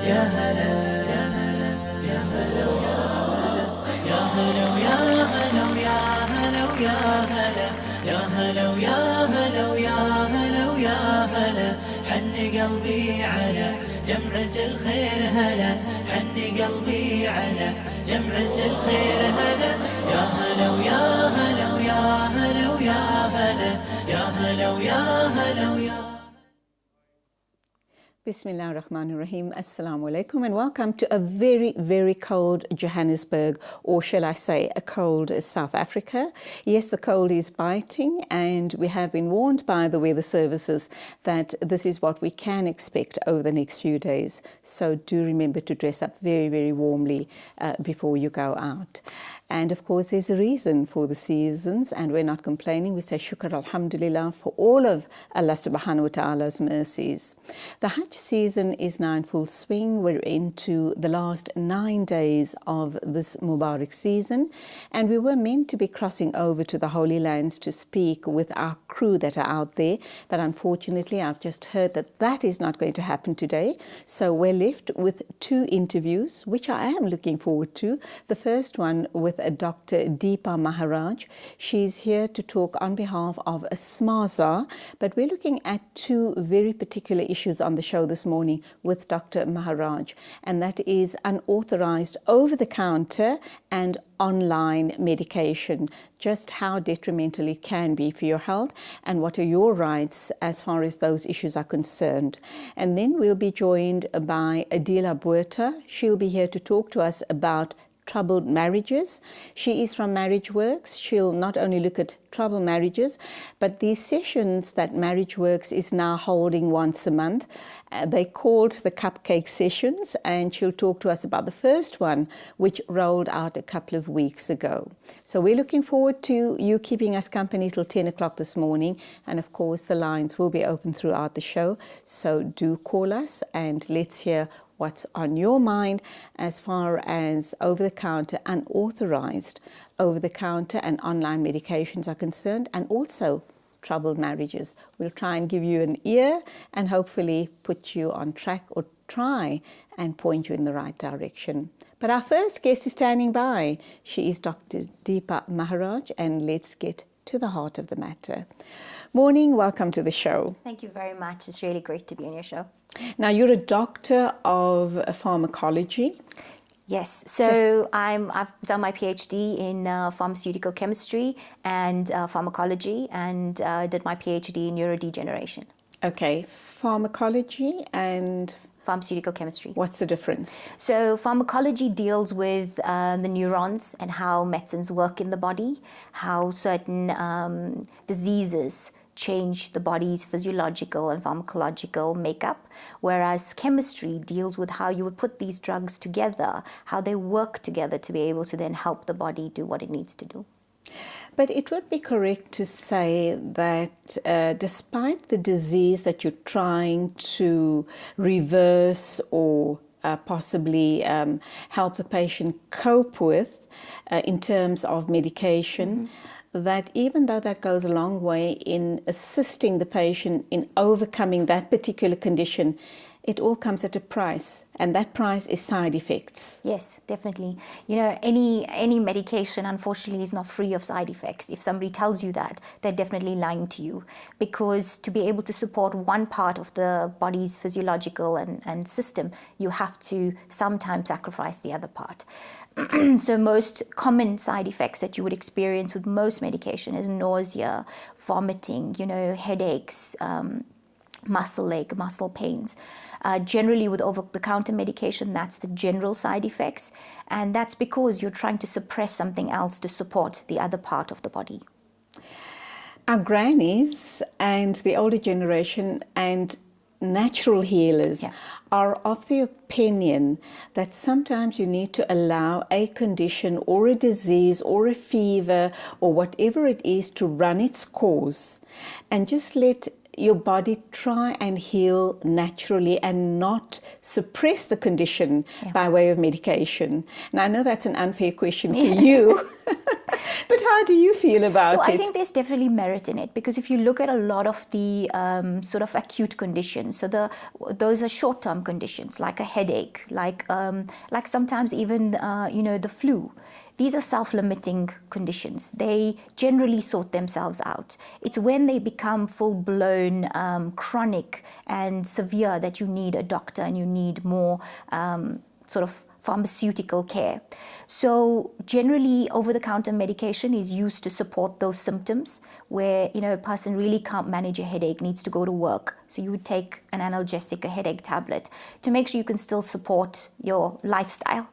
يا هلا يا هلا يا هلا يا هلا يا هلا يا هلا يا هلا يا هلا يا هلا يا هلا يا هلا حن قلبي على جمرة الخير هلا حن قلبي على جمرة الخير هلا يا هلا ويا هلا ويا هلا ويا هلا يا هلا ويا هلا ويا Bismillah ar-Rahman ar-Rahim. Assalamu alaikum and welcome to a very, very cold Johannesburg, or shall I say a cold South Africa. Yes, the cold is biting and we have been warned by the weather services that this is what we can expect over the next few days. So do remember to dress up very, very warmly before you go out. And of course, there's a reason for the seasons and we're not complaining. We say shukr alhamdulillah for all of Allah subhanahu wa ta'ala's mercies. The Hajj season is now in full swing. We're into the last 9 days of this Mubarak season, and we were meant to be crossing over to the Holy Lands to speak with our crew that are out there, but unfortunately I've just heard that that is not going to happen today. So we're left with 2 interviews, which I am looking forward to. The first one with Dr. Deepa Maharaj. She's here to talk on behalf of SMAZA, but we're looking at 2 very particular issues on the show this morning with Dr. Maharaj, and that is unauthorized over-the-counter and online medication, just how detrimental it can be for your health and what are your rights as far as those issues are concerned. And then we'll be joined by Adila Buerta. She'll be here to talk to us about troubled marriages. She is from Marriage Works. She'll not only look at troubled marriages, but these sessions that Marriage Works is now holding once a month, they called the Cupcake Sessions, and she'll talk to us about the first one, which rolled out a couple of weeks ago. So we're looking forward to you keeping us company till 10 o'clock this morning, and of course the lines will be open throughout the show, so do call us and let's hear what's on your mind as far as over-the-counter, unauthorized over-the-counter and online medications are concerned, and also troubled marriages. We'll try and give you an ear and hopefully put you on track or try and point you in the right direction. But our first guest is standing by. She is Dr. Deepa Maharaj, and let's get to the heart of the matter. Morning, welcome to the show. Thank you very much. It's really great to be on your show. Now, you're a doctor of pharmacology. Yes, so I've done my PhD in pharmaceutical chemistry and pharmacology, and did my PhD in neurodegeneration. Okay, pharmacology and pharmaceutical chemistry. What's the difference? So pharmacology deals with the neurons and how medicines work in the body, how certain diseases change the body's physiological and pharmacological makeup, whereas chemistry deals with how you would put these drugs together, how they work together to be able to then help the body do what it needs to do. But it would be correct to say that despite the disease that you're trying to reverse or possibly help the patient cope with in terms of medication, that even though that goes a long way in assisting the patient in overcoming that particular condition, it all comes at a price, and that price is side effects. Yes, definitely. You know, any medication, unfortunately, is not free of side effects. If somebody tells you that, they're definitely lying to you, because to be able to support one part of the body's physiological and system, you have to sometimes sacrifice the other part. So most common side effects that you would experience with most medication is nausea, vomiting, headaches, muscle ache, muscle pains. Generally with over-the-counter medication, that's the general side effects, and that's because you're trying to suppress something else to support the other part of the body. Our grannies and the older generation and natural healers are of the opinion that sometimes you need to allow a condition or a disease or a fever or whatever it is to run its course, and just let your body try and heal naturally and not suppress the condition by way of medication? And I know that's an unfair question for you, but how do you feel about it? So I think there's definitely merit in it, because if you look at a lot of the sort of acute conditions, so those are short-term conditions like a headache, like sometimes even the flu. These are self-limiting conditions. They generally sort themselves out. It's when they become full-blown, chronic and severe that you need a doctor and you need more sort of pharmaceutical care. So generally over-the-counter medication is used to support those symptoms where, a person really can't manage a headache, needs to go to work. So you would take an analgesic, a headache tablet, to make sure you can still support your lifestyle.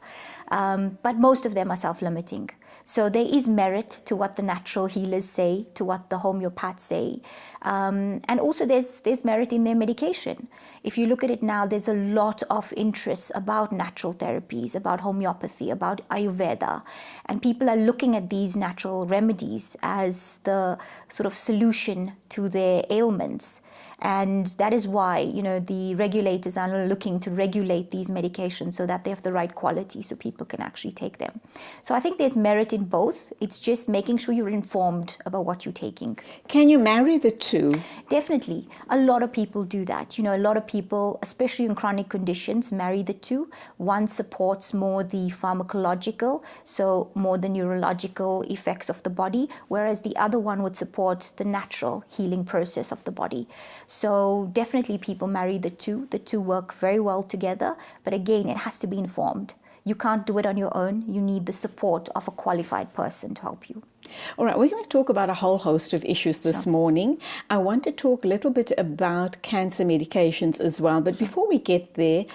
But most of them are self-limiting. So there is merit to what the natural healers say, to what the homeopaths say. And also there's merit in their medication. If you look at it now, there's a lot of interest about natural therapies, about homeopathy, about Ayurveda. And people are looking at these natural remedies as the sort of solution to their ailments. And that is why, the regulators are looking to regulate these medications so that they have the right quality so people can actually take them. So I think there's merit in both. It's just making sure you're informed about what you're taking. Can you marry the two? Definitely. A lot of people do that. A lot of people, especially in chronic conditions, marry the two. One supports more the pharmacological, so more the neurological effects of the body, whereas the other one would support the natural healing process of the body. So definitely people marry the two. The two work very well together. But again, it has to be informed. You can't do it on your own. You need the support of a qualified person to help you. All right, we're going to talk about a whole host of issues this morning. I want to talk a little bit about cancer medications as well. But before we get there,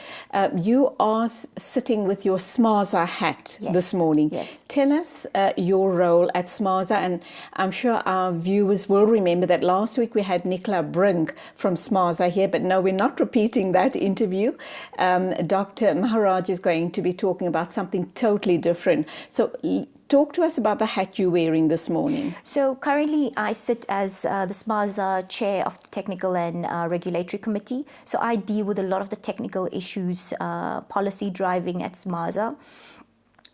you are sitting with your SMARZA hat this morning. Yes. Tell us your role at SMARZA. And I'm sure our viewers will remember that last week we had Nicola Brink from SMARZA here. But no, we're not repeating that interview. Dr. Maharaj is going to be talking about something totally different. So talk to us about the hat you're wearing this morning. So currently I sit as the SMARZA chair of the Technical and Regulatory Committee. So I deal with a lot of the technical issues, policy driving at SMARZA.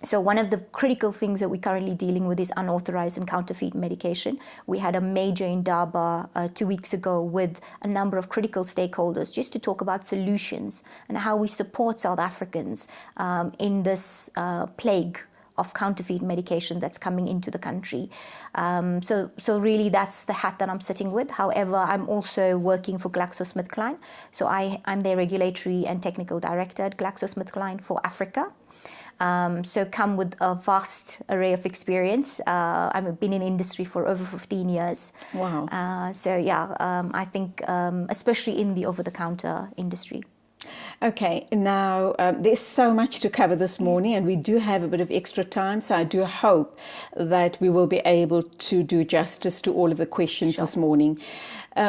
So one of the critical things that we're currently dealing with is unauthorized and counterfeit medication. We had a major Indaba 2 weeks ago with a number of critical stakeholders just to talk about solutions and how we support South Africans in this plague of counterfeit medication that's coming into the country. So really that's the hat that I'm sitting with. However, I'm also working for GlaxoSmithKline. So I'm their regulatory and technical director at GlaxoSmithKline for Africa. So come with a vast array of experience. I've been in industry for over 15 years. Wow. I think especially in the over-the-counter industry. Okay, now there's so much to cover this morning and we do have a bit of extra time, so I do hope that we will be able to do justice to all of the questions this morning.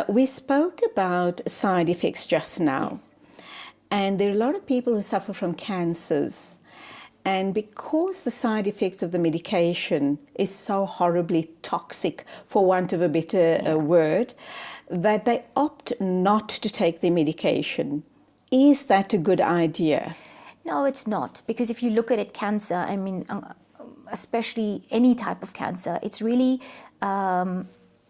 We spoke about side effects just now, and there are a lot of people who suffer from cancers, and because the side effects of the medication is so horribly toxic, for want of a better word, that they opt not to take their medication. Is that a good idea? No, it's not. Because if you look at it, cancer, especially any type of cancer, it's really,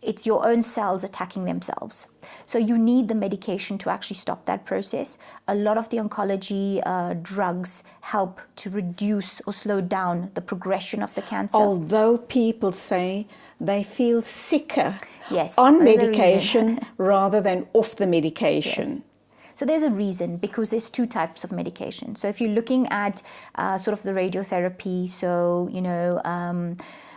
it's your own cells attacking themselves. So you need the medication to actually stop that process. A lot of the oncology drugs help to reduce or slow down the progression of the cancer. Although people say they feel sicker Yes, on medication rather than off the medication. Yes. So there's a reason, because there's two types of medication. So if you're looking at sort of the radiotherapy,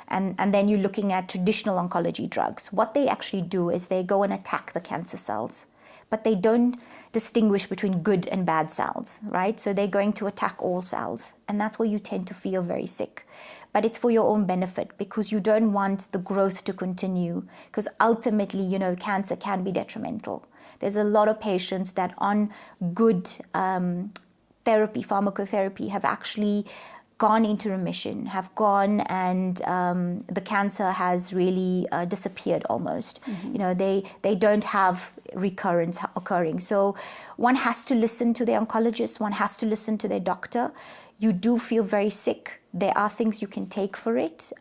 and then you're looking at traditional oncology drugs, what they actually do is they go and attack the cancer cells, but they don't distinguish between good and bad cells, right? So they're going to attack all cells, and that's where you tend to feel very sick. But it's for your own benefit, because you don't want the growth to continue, because ultimately, cancer can be detrimental. There's a lot of patients that on good therapy, pharmacotherapy, have actually gone into remission, have gone and the cancer has really disappeared almost. Mm-hmm. They don't have recurrence occurring. So one has to listen to their oncologist, one has to listen to their doctor. You do feel very sick. There are things you can take for it.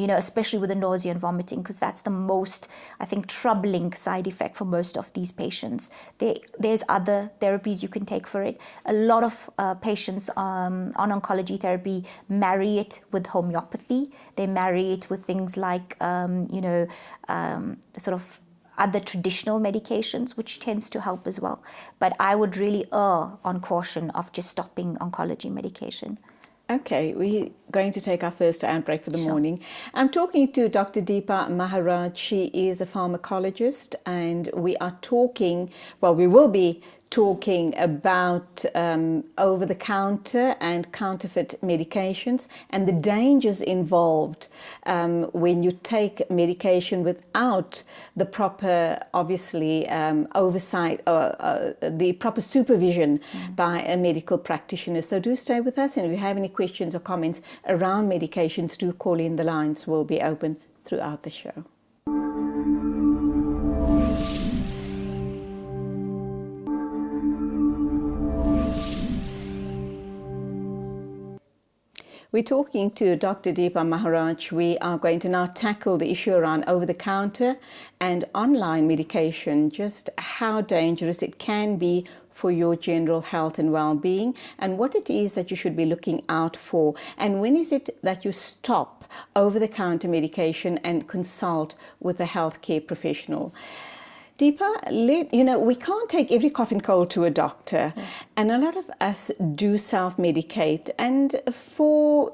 Especially with the nausea and vomiting, because that's the most, I think, troubling side effect for most of these patients. There's other therapies you can take for it. A lot of patients on oncology therapy marry it with homeopathy. They marry it with things like, sort of other traditional medications, which tends to help as well. But I would really err on caution of just stopping oncology medication. Okay, we're going to take our first ad break for the morning. I'm talking to Dr. Deepa Maharaj. She is a pharmacologist, and we will be talking about over-the-counter and counterfeit medications and the dangers involved when you take medication without the proper, obviously, oversight or the proper supervision by a medical practitioner. So do stay with us, and if you have any questions or comments around medications, do call in. The lines will be open throughout the show. We're talking to Dr. Deepa Maharaj. We are going to now tackle the issue around over-the-counter and online medication, just how dangerous it can be for your general health and well-being, and what it is that you should be looking out for, and when is it that you stop over-the-counter medication and consult with a healthcare professional. Deepa, we can't take every cough and cold to a doctor, and a lot of us do self-medicate, and for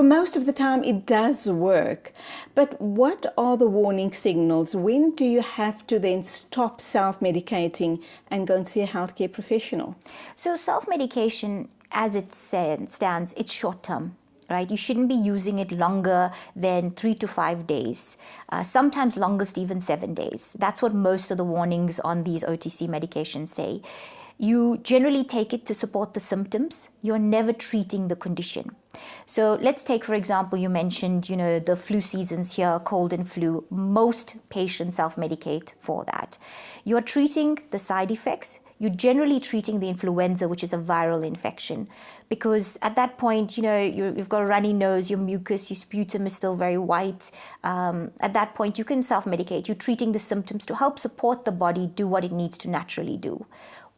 most of the time it does work. But what are the warning signals? When do you have to then stop self-medicating and go and see a healthcare professional? So self-medication, as it stands, it's short-term. Right? You shouldn't be using it longer than 3 to 5 days, sometimes longest even 7 days. That's what most of the warnings on these OTC medications say. You generally take it to support the symptoms. You're never treating the condition. So let's take, for example, you mentioned, the flu seasons here, cold and flu. Most patients self-medicate for that. You're treating the side effects. You're generally treating the influenza, which is a viral infection, because at that point, you've got a runny nose, your mucus, your sputum is still very white. At that point, you can self-medicate. You're treating the symptoms to help support the body do what it needs to naturally do.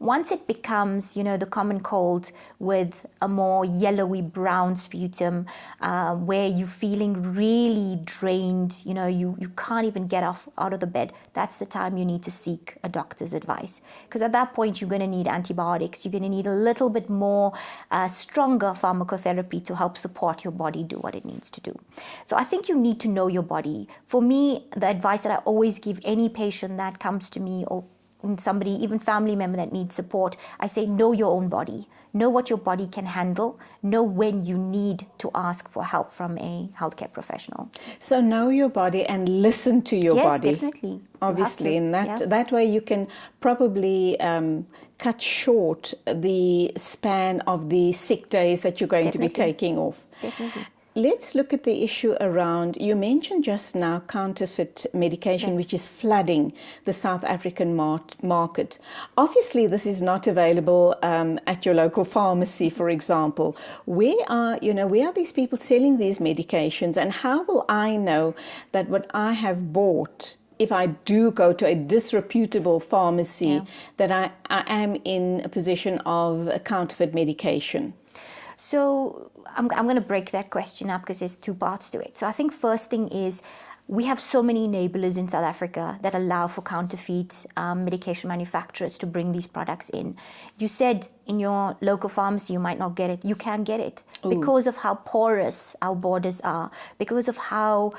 Once it becomes, the common cold with a more yellowy brown sputum, where you're feeling really drained, you can't even get out of the bed, that's the time you need to seek a doctor's advice. Because at that point, you're going to need antibiotics. You're going to need a little bit more stronger pharmacotherapy to help support your body do what it needs to do. So I think you need to know your body. For me, the advice that I always give any patient that comes to me, or somebody, even family member that needs support, I say, know your own body. Know what your body can handle. Know when you need to ask for help from a healthcare professional. So know your body and listen to your body. Yes, definitely. Obviously, and that way you can probably cut short the span of the sick days that you're going to be taking off. Definitely. Let's look at the issue around, you mentioned just now counterfeit medication, which is flooding the South African market. Obviously, this is not available at your local pharmacy, for example. Where are these people selling these medications, and how will I know that what I have bought, if I do go to a disreputable pharmacy, that I am in a position of a counterfeit medication? So I'm going to break that question up because there's two parts to it. So I think first thing is we have so many enablers in South Africa that allow for counterfeit medication manufacturers to bring these products in. You said in your local pharmacy you might not get it. You can get it because of how porous our borders are, because of how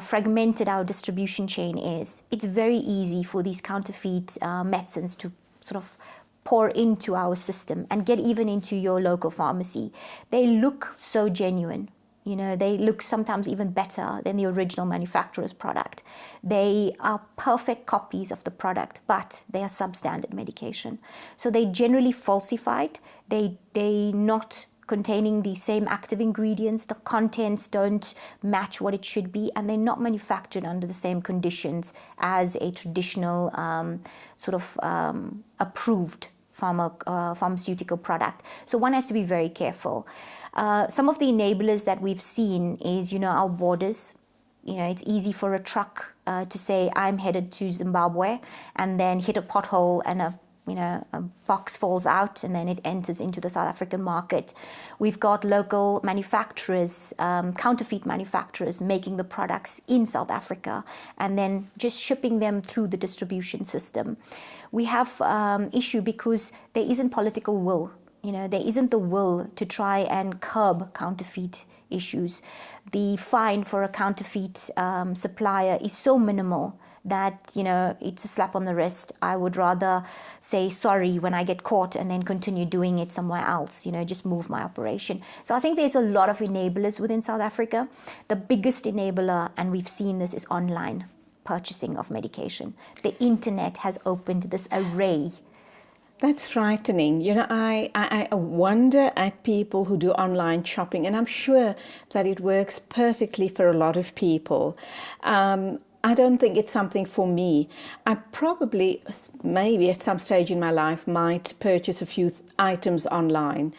fragmented our distribution chain is. It's very easy for these counterfeit medicines to sort of pour into our system and get even into your local pharmacy. They look so genuine. They look sometimes even better than the original manufacturer's product. They are perfect copies of the product, but they are substandard medication. So they generally falsified. They not containing the same active ingredients. The contents don't match what it should be, and they're not manufactured under the same conditions as a traditional approved pharmaceutical product. So one has to be very careful. Some of the enablers that we've seen is, our borders. It's easy for a truck to say, I'm headed to Zimbabwe, and then hit a pothole and a box falls out and then it enters into the South African market. We've got local manufacturers, counterfeit manufacturers making the products in South Africa and then just shipping them through the distribution system. We have issue because there isn't political will. There isn't the will to try and curb counterfeit issues. The fine for a counterfeit supplier is so minimal that, it's a slap on the wrist. I would rather say sorry when I get caught and then continue doing it somewhere else, just move my operation. So I think there's a lot of enablers within South Africa. The biggest enabler, and we've seen this, is online purchasing of medication. The internet has opened this array. That's frightening. I wonder at people who do online shopping, and I'm sure that it works perfectly for a lot of people. I don't think it's something for me. I probably, maybe at some stage in my life, might purchase a few items online.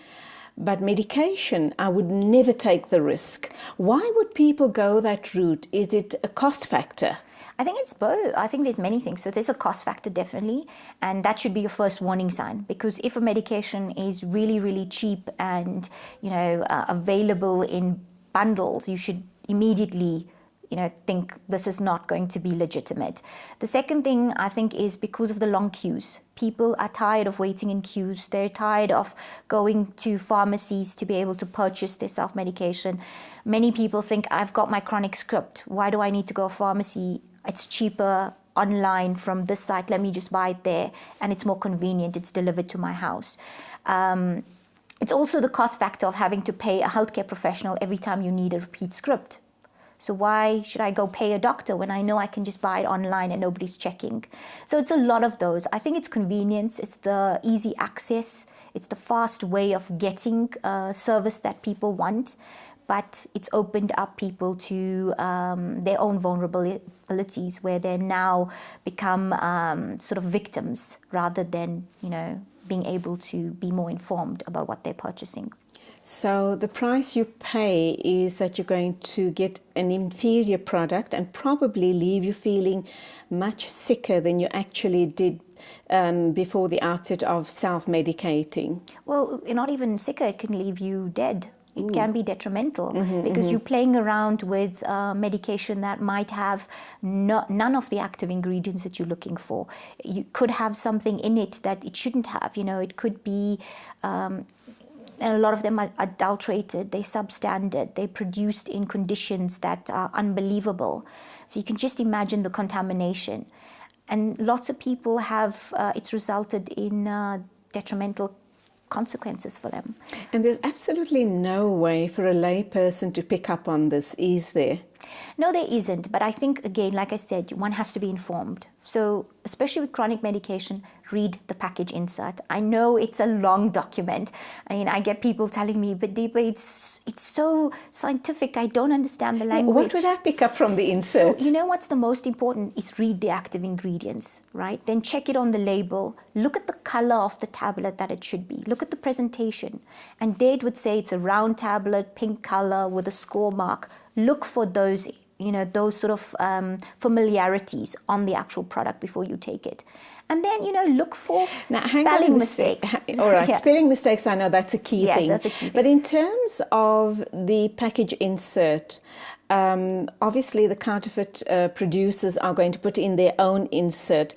But medication, I would never take the risk. Why would people go that route? Is it a cost factor? I think it's both. I think there's many things. So there's a cost factor, definitely, and that should be your first warning sign. Because if a medication is really, really cheap and available in bundles, you should immediately think this is not going to be legitimate. The second thing I think is because of the long queues. People are tired of waiting in queues. They're tired of going to pharmacies to be able to purchase their self-medication. Many people think, I've got my chronic script. Why do I need to go to a pharmacy? It's cheaper online from this site. Let me just buy it there. And it's more convenient. It's delivered to my house. It's also the cost factor of having to pay a healthcare professional every time you need a repeat script. So why should I go pay a doctor when I know I can just buy it online and nobody's checking? So it's a lot of those. I think it's convenience. It's the easy access. It's the fast way of getting a service that people want. But it's opened up people to their own vulnerabilities where they now become sort of victims rather than, being able to be more informed about what they're purchasing. So the price you pay is that you're going to get an inferior product and probably leave you feeling much sicker than you actually did before the outset of self-medicating. Well, not even sicker, it can leave you dead. It can be detrimental because you're playing around with medication that might have none of the active ingredients that you're looking for. You could have something in it that it shouldn't have. It could be... and a lot of them are adulterated, they're substandard, they're produced in conditions that are unbelievable. So you can just imagine the contamination. And lots of people have, it's resulted in detrimental consequences for them. And there's absolutely no way for a lay person to pick up on this, is there? No, there isn't. But I think, again, like I said, one has to be informed. So especially with chronic medication, read the package insert. I know it's a long document. I get people telling me, but Deepa, it's so scientific. I don't understand the language. What would I pick up from the insert? So what's the most important is read the active ingredients, right? Then check it on the label. Look at the color of the tablet that it should be. Look at the presentation. And there it would say it's a round tablet, pink color with a score mark. Look for those, those sort of familiarities on the actual product before you take it. And then, look for spelling mistakes. All right, spelling mistakes, I know that's a key thing. Yes, that's a key thing. But in terms of the package insert, obviously the counterfeit producers are going to put in their own insert.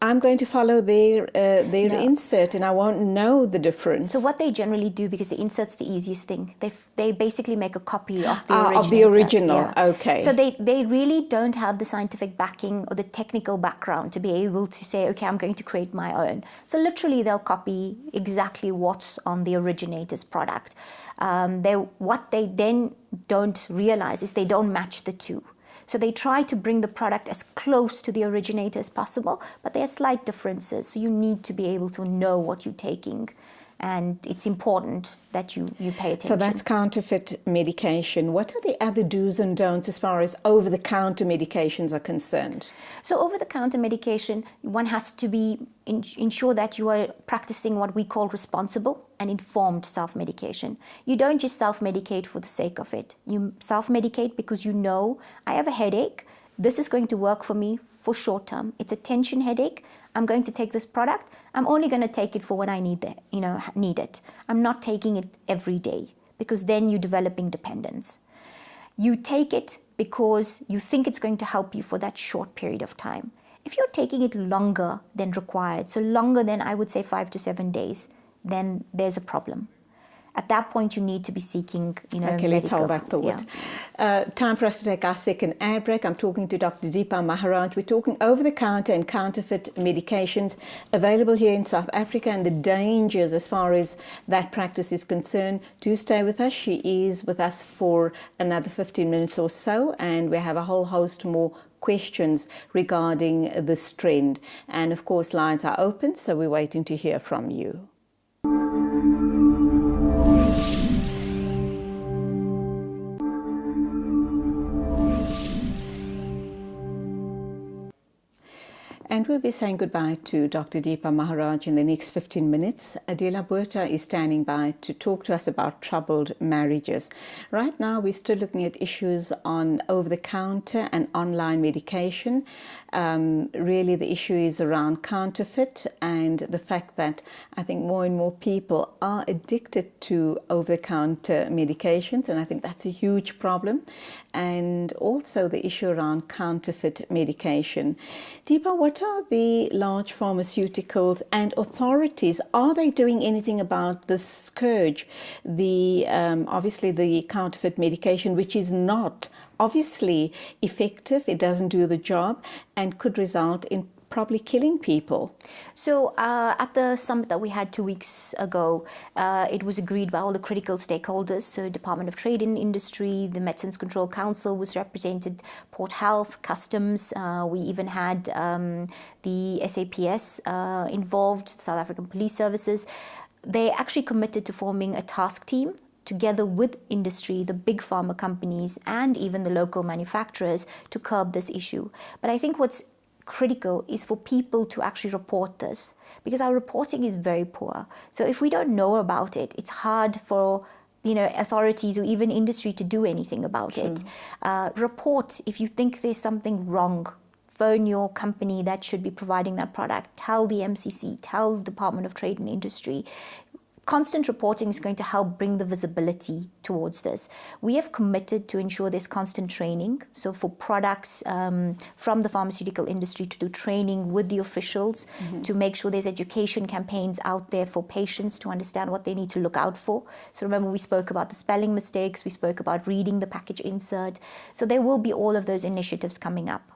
I'm going to follow their insert and I won't know the difference. So what they generally do, because the insert's the easiest thing, they basically make a copy of the original. Yeah. Okay. So they really don't have the scientific backing or the technical background to be able to say, okay, I'm going to create my own. So literally they'll copy exactly what's on the originator's product. What they then don't realize is they don't match the two. So they try to bring the product as close to the originator as possible, but there are slight differences. So you need to be able to know what you're taking And it's important that you pay attention. So that's counterfeit medication. What are the other do's and don'ts as far as over-the-counter medications are concerned? So over-the-counter medication, one has to be ensure that you are practicing what we call responsible and informed self-medication. You don't just self-medicate for the sake of it. You self-medicate because you know, I have a headache. This is going to work for me for short term. It's a tension headache. I'm going to take this product. I'm only going to take it for when I need it. I'm not taking it every day, because then you're developing dependence. You take it because you think it's going to help you for that short period of time. If you're taking it longer than required, so longer than I would say 5 to 7 days, then there's a problem. At that point, you need to be seeking, Okay, let's hold that thought. Yeah. Time for us to take our second ad break. I'm talking to Dr. Deepa Maharaj. We're talking over-the-counter and counterfeit medications available here in South Africa and the dangers as far as that practice is concerned. Do stay with us. She is with us for another 15 minutes or so, and we have a whole host more questions regarding this trend. And of course, lines are open, so we're waiting to hear from you. And we'll be saying goodbye to Dr. Deepa Maharaj in the next 15 minutes. Adela Buerta is standing by to talk to us about troubled marriages. Right now, we're still looking at issues on over-the-counter and online medication. Really, the issue is around counterfeit and the fact that I think more and more people are addicted to over-the-counter medications, and I think that's a huge problem. And also the issue around counterfeit medication. Deepa, what are the large pharmaceuticals and authorities? Are they doing anything about the scourge, obviously the counterfeit medication, which is not obviously effective, it doesn't do the job, and could result in probably killing people? So at the summit that we had 2 weeks ago, it was agreed by all the critical stakeholders. So Department of Trade and Industry, the Medicines Control Council was represented, Port Health, Customs. We even had the SAPS involved, South African Police Services. They actually committed to forming a task team together with industry, the big pharma companies, and even the local manufacturers to curb this issue. But I think what's critical is for people to actually report this, because our reporting is very poor. So if we don't know about it, it's hard for authorities or even industry to do anything about it. Report if you think there's something wrong. Phone your company that should be providing that product. Tell the MCC, tell the Department of Trade and Industry. Constant reporting is going to help bring the visibility towards this. We have committed to ensure there's constant training. So for products from the pharmaceutical industry, to do training with the officials, to make sure there's education campaigns out there for patients to understand what they need to look out for. So remember, we spoke about the spelling mistakes, we spoke about reading the package insert. So there will be all of those initiatives coming up.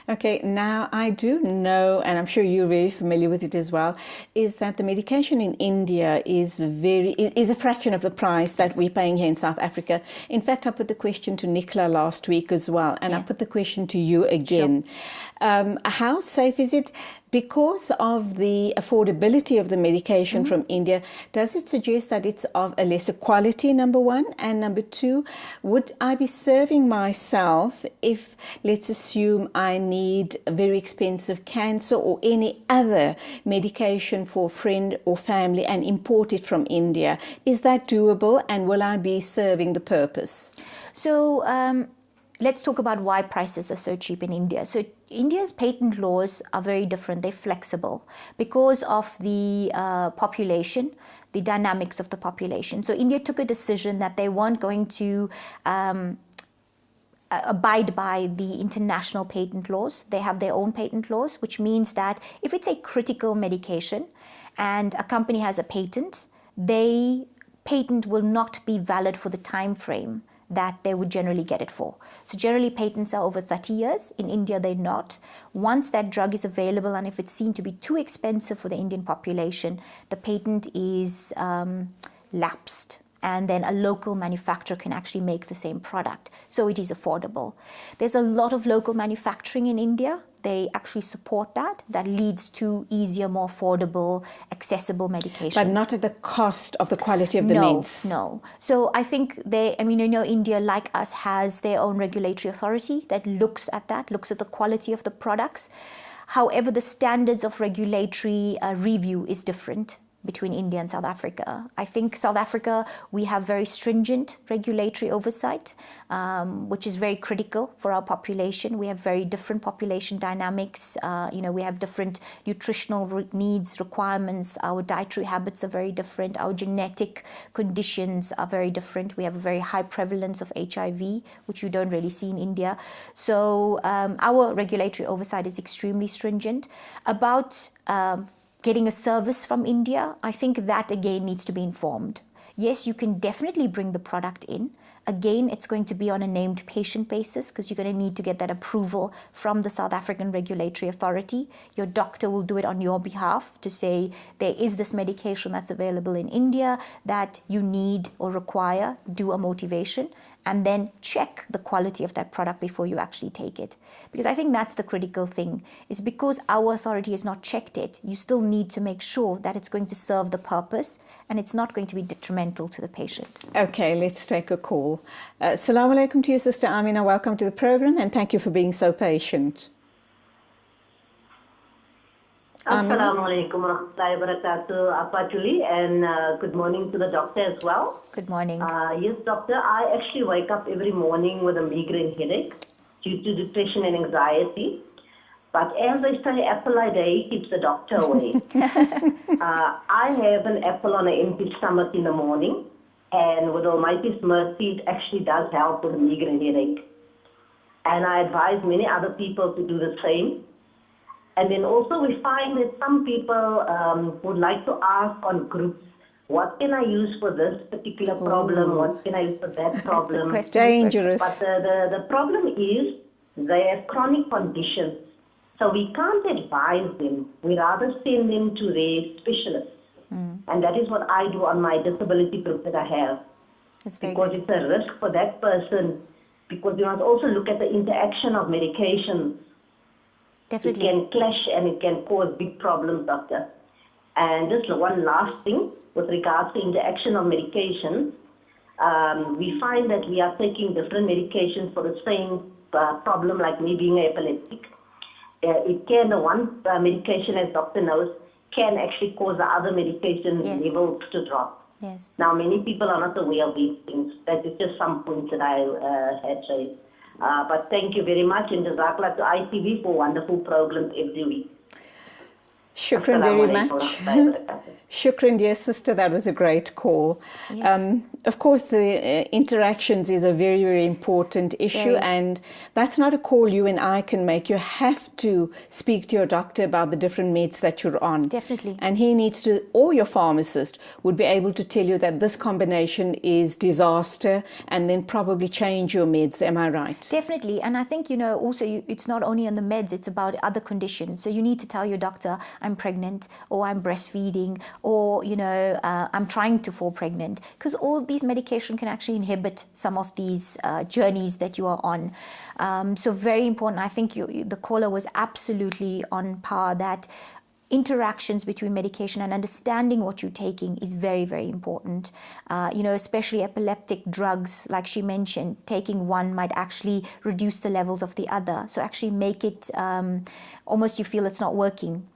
Okay, now I do know, and I'm sure you're very familiar with it as well, is that the medication in India is a fraction of the price that we're paying here in South Africa. In fact, I put the question to Nicola last week as well, and I put the question to you again. Sure. How safe is it? Because of the affordability of the medication from India, does it suggest that it's of a lesser quality, number one? And number two, would I be serving myself if, let's assume, I need a very expensive cancer or any other medication for a friend or family and import it from India? Is that doable, and will I be serving the purpose? So let's talk about why prices are so cheap in India. So India's patent laws are very different. They're flexible because of the population, the dynamics of the population. So India took a decision that they weren't going to abide by the international patent laws. They have their own patent laws, which means that if it's a critical medication and a company has a patent, patent will not be valid for the time frame that they would generally get it for. So generally patents are over 30 years. In India, they're not. Once that drug is available, and if it's seen to be too expensive for the Indian population, the patent is lapsed. And then a local manufacturer can actually make the same product. So it is affordable. There's a lot of local manufacturing in India. they actually support that, that leads to easier, more affordable, accessible medication. But not at the cost of the quality of the No, meds. no. So I think India, like us, has their own regulatory authority that looks at that, looks at the quality of the products. However, the standards of regulatory review is different between India and South Africa. I think South Africa, we have very stringent regulatory oversight, which is very critical for our population. We have very different population dynamics. We have different nutritional needs, requirements. Our dietary habits are very different. Our genetic conditions are very different. We have a very high prevalence of HIV, which you don't really see in India. So our regulatory oversight is extremely stringent. About getting a service from India, I think that again needs to be informed. Yes, you can definitely bring the product in. Again, it's going to be on a named patient basis because you're going to need to get that approval from the South African Regulatory Authority. Your doctor will do it on your behalf to say there is this medication that's available in India that you need or require, do a motivation, and then check the quality of that product before you actually take it. Because I think that's the critical thing, is because our authority has not checked it, you still need to make sure that it's going to serve the purpose and it's not going to be detrimental to the patient. Okay, let's take a call. Assalamu alaikum to you, Sister Amina. Welcome to the program and thank you for being so patient. Assalamu alaikum wa rahmatullahi wa barakatuh, Apa Julie, and good morning to the doctor as well. Good morning. Yes, doctor, I actually wake up every morning with a migraine headache due to depression and anxiety. But as they say, apple a day keeps the doctor away. I have an apple on an empty stomach in the morning, and with Almighty's mercy, it actually does help with a migraine headache. And I advise many other people to do the same. And then also we find that some people would like to ask on groups, what can I use for this particular problem? What can I use for that problem? Dangerous. But the problem is they have chronic conditions. So we can't advise them. We rather send them to their specialists. And that is what I do on my disability group that I have. That's very because good. It's a risk for that person. Because you must also look at the interaction of medications. Definitely. It can clash and it can cause big problems, doctor. And just one last thing with regards to interaction of medications, we find that we are taking different medications for the same problem, like me being epileptic. It can, one medication, as doctor knows, can actually cause the other medication levels to drop. Yes. Now, many people are not aware of these things. That is just some points that I had said. But thank you very much, and Jazakallah to ITV for wonderful programs every week. Shukran very much. Shukran, dear sister, that was a great call. Yes. Of course, the interactions is a very, very important issue, and that's not a call you and I can make. You have to speak to your doctor about the different meds that you're on. Definitely. And he needs to, or your pharmacist would be able to tell you that this combination is disaster and then probably change your meds. Am I right? Definitely. And I think, also it's not only on the meds, it's about other conditions. So you need to tell your doctor, I'm pregnant, or I'm breastfeeding, or, I'm trying to fall pregnant, because all these medication can actually inhibit some of these journeys that you are on. So very important. I think the caller was absolutely on par that interactions between medication and understanding what you're taking is very, very important. Especially epileptic drugs, like she mentioned, taking one might actually reduce the levels of the other. So actually make it almost you feel it's not working.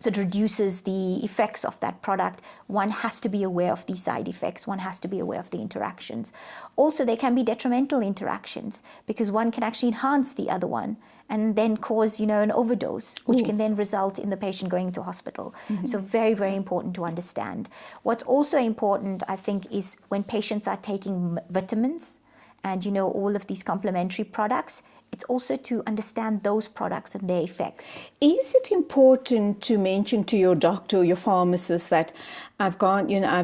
So it reduces the effects of that product. One has to be aware of these side effects. One has to be aware of the interactions. Also, there can be detrimental interactions because one can actually enhance the other one and then cause, an overdose, which can then result in the patient going to hospital. So very, very important to understand. What's also important, I think, is when patients are taking vitamins and, all of these complementary products, it's also to understand those products and their effects. Is it important to mention to your doctor or your pharmacist that I've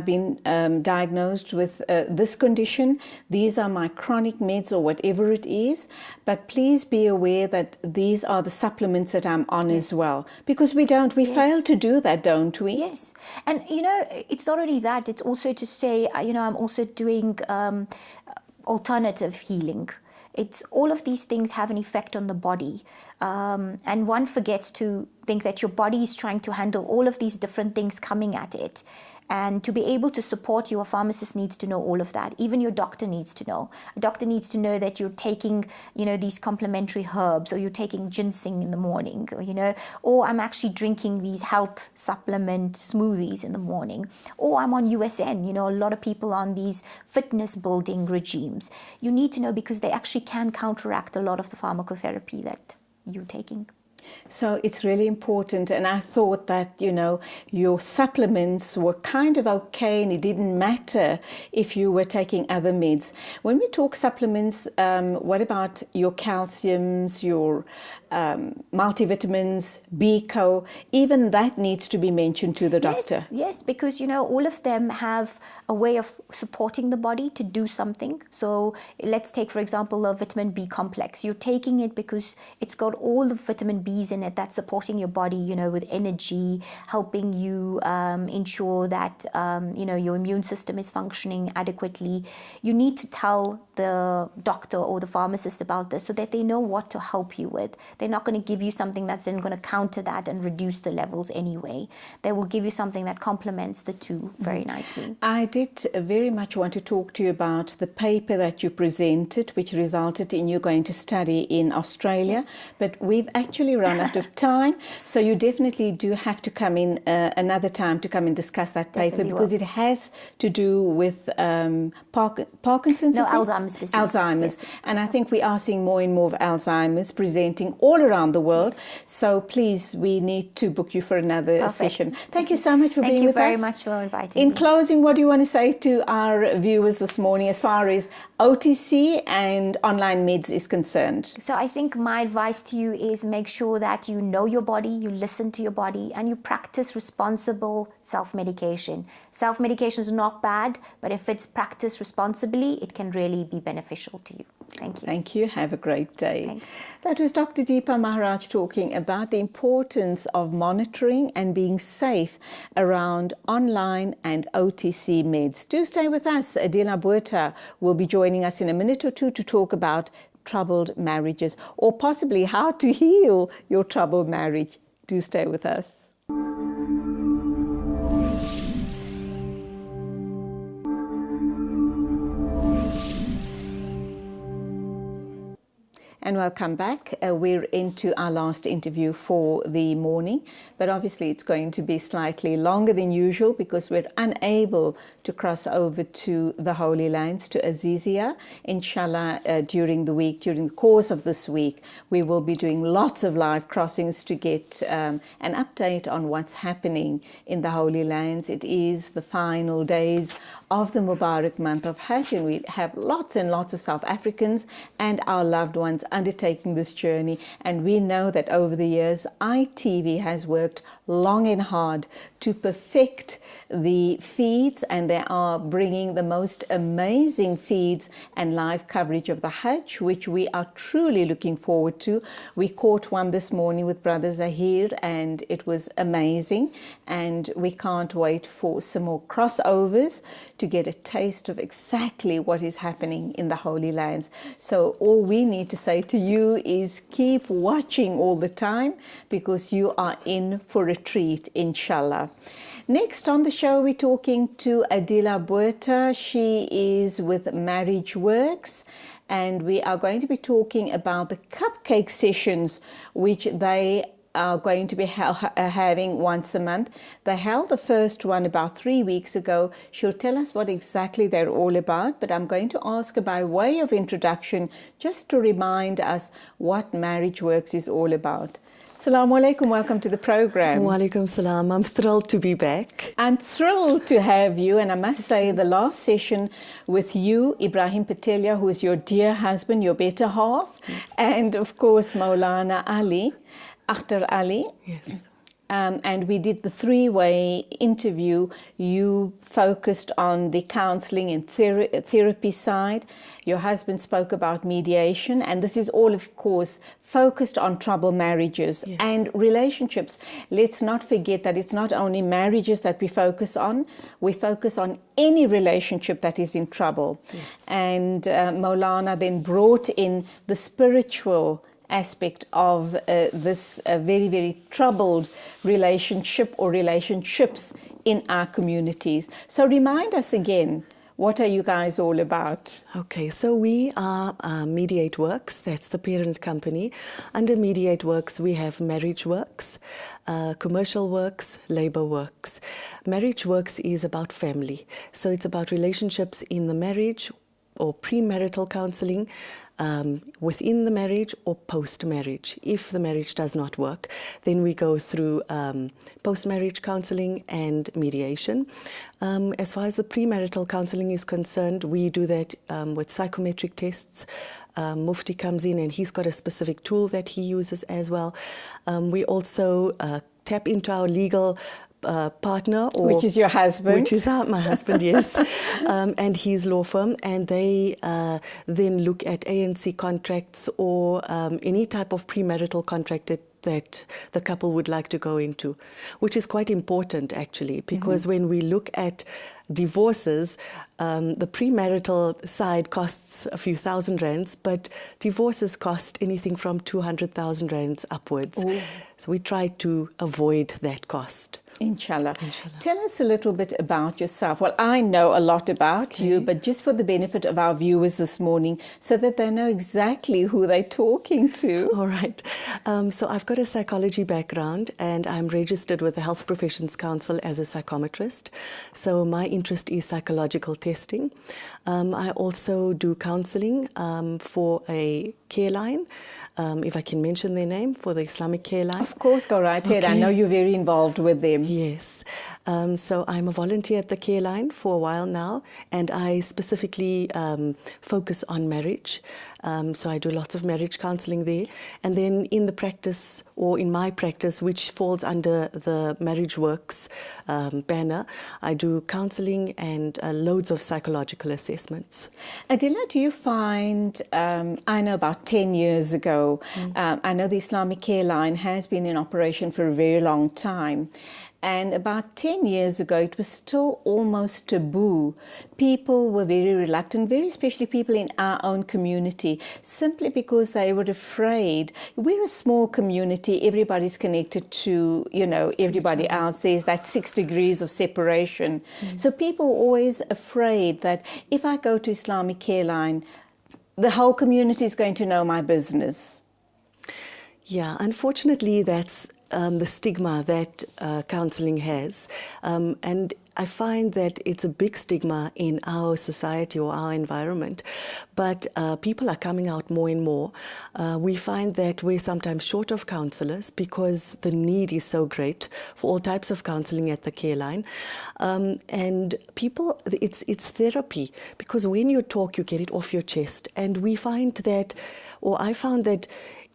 been diagnosed with this condition, these are my chronic meds or whatever it is, but please be aware that these are the supplements that I'm on as well. Because we fail to do that, don't we? Yes. And, it's not only that, it's also to say, I'm also doing alternative healing. It's all of these things have an effect on the body. And one forgets to think that your body is trying to handle all of these different things coming at it. And to be able to support you, a pharmacist needs to know all of that. Even your doctor needs to know. A doctor needs to know that you're taking, these complementary herbs, or you're taking ginseng in the morning, or I'm actually drinking these health supplement smoothies in the morning, or I'm on USN, a lot of people on these fitness building regimes. You need to know, because they actually can counteract a lot of the pharmacotherapy that you're taking. So it's really important, and I thought that, your supplements were kind of okay and it didn't matter if you were taking other meds. When we talk supplements, what about your calciums, your multivitamins, B-Co? Even that needs to be mentioned to the doctor. Yes, because, all of them have a way of supporting the body to do something. So let's take, for example, a vitamin B complex. You're taking it because it's got all the vitamin B's in it that's supporting your body, with energy, helping you ensure that, your immune system is functioning adequately. You need to tell the doctor or the pharmacist about this so that they know what to help you with. They're not going to give you something that's then going to counter that and reduce the levels anyway. They will give you something that complements the two very nicely. I did very much want to talk to you about the paper that you presented, which resulted in you going to study in Australia. Yes. But we've actually run out of time, so you definitely do have to come in another time to come and discuss that paper, Definitely because it has to do with Parkinson's. No, Alzheimer's disease. Alzheimer's. Yes. And I think we are seeing more and more of Alzheimer's presenting all around the world. Yes. So please, we need to book you for another session. Thank you so much for being with us. Thank you very much for inviting me. In closing, what do you want to say to our viewers this morning as far as OTC and online meds is concerned? So I think my advice to you is make sure that you know your body, you listen to your body, and you practice responsible self-medication. Self-medication is not bad, but if it's practiced responsibly, it can really be beneficial to you. Thank you. Thank you. Have a great day. Thanks. That was Dr. Deepa Maharaj talking about the importance of monitoring and being safe around online and OTC meds. Do stay with us. Adila Buerta will be joining us in a minute or two to talk about troubled marriages, or possibly how to heal your troubled marriage. Do stay with us. And welcome back. We're into our last interview for the morning, but obviously it's going to be slightly longer than usual because we're unable to cross over to the Holy Lands, to Azizia. Inshallah, during the week, during the course of this week, we will be doing lots of live crossings to get an update on what's happening in the Holy Lands. It is the final days of the Mubarak month of Hajj, and we have lots and lots of South Africans and our loved ones undertaking this journey. And we know that over the years, ITV has worked long and hard to perfect the feeds, and they are bringing the most amazing feeds and live coverage of the Hajj, which we are truly looking forward to. We caught one this morning with Brother Zahir, and it was amazing, and we can't wait for some more crossovers to get a taste of exactly what is happening in the Holy Lands. So all we need to say to you is keep watching all the time, because you are in for a treat, inshallah. Next on the show, we're talking to Adila Buerta. She is with Marriage Works, and we are going to be talking about the cupcake sessions, which they are going to be having once a month. They held the first one about 3 weeks ago. She'll tell us what exactly they're all about, but I'm going to ask her by way of introduction just to remind us what Marriage Works is all about. Assalamu alaikum, welcome to the program. Wa alaikum salam. I'm thrilled to be back. I'm thrilled to have you, and I must say the last session with you, Ibrahim Patelia, who is your dear husband, your better half, yes, and of course Maulana Ali, Akhtar Ali. Yes. and we did the three-way interview. You focused on the counseling and therapy side. Your husband spoke about mediation, and this is all, of course, focused on troubled marriages and relationships. Let's not forget that it's not only marriages that we focus on any relationship that is in trouble. And Maulana then brought in the spiritual aspect of this very, very troubled relationship or relationships in our communities. So remind us again, what are you guys all about? Okay, so we are Mediate Works, that's the parent company. Under Mediate Works, we have Marriage Works, Commercial Works, Labor Works. Marriage Works is about family, so it's about relationships in the marriage or premarital counseling, within the marriage or post-marriage. If the marriage does not work, then we go through post-marriage counseling and mediation. As far as the premarital counseling is concerned, we do that with psychometric tests. Mufti comes in and he's got a specific tool that he uses as well. We also tap into our legal partner, which is your husband, which is my husband, yes, and his law firm, and they then look at ANC contracts or any type of premarital contract that the couple would like to go into, which is quite important actually, because when we look at divorces, the premarital side costs a few thousand rands, but divorces cost anything from 200,000 rands upwards. Ooh. So we try to avoid that cost. Inshallah. Tell us a little bit about yourself. Well, I know a lot about you, but just for the benefit of our viewers this morning, so that they know exactly who they're talking to. All right. So I've got a psychology background, and I'm registered with the Health Professions Council as a psychometrist. So my interest is psychological testing. I also do counseling for a care line. If I can mention their name, for the Islamic Care Line. Of course, go right ahead. I know you're very involved with them. Yes. So I'm a volunteer at the Care Line for a while now, and I specifically focus on marriage. So I do lots of marriage counseling there. And then in the practice, or in my practice, which falls under the Marriage Works banner, I do counseling and loads of psychological assessments. Adila, do you find, I know about 10 years ago, I know the Islamic Care Line has been in operation for a very long time. And about 10 years ago, it was still almost taboo. People were very reluctant, very especially people in our own community, simply because they were afraid. We're a small community. Everybody's connected to, everybody else. There's that 6 degrees of separation. So people were always afraid that if I go to Islamic Care Line, the whole community is going to know my business. Yeah, unfortunately, that's the stigma that counseling has. And I find that it's a big stigma in our society or our environment, but people are coming out more and more. We find that we're sometimes short of counsellors because the need is so great for all types of counselling at the Care Line. And people, it's therapy, because when you talk, you get it off your chest. And we find that, or I found that,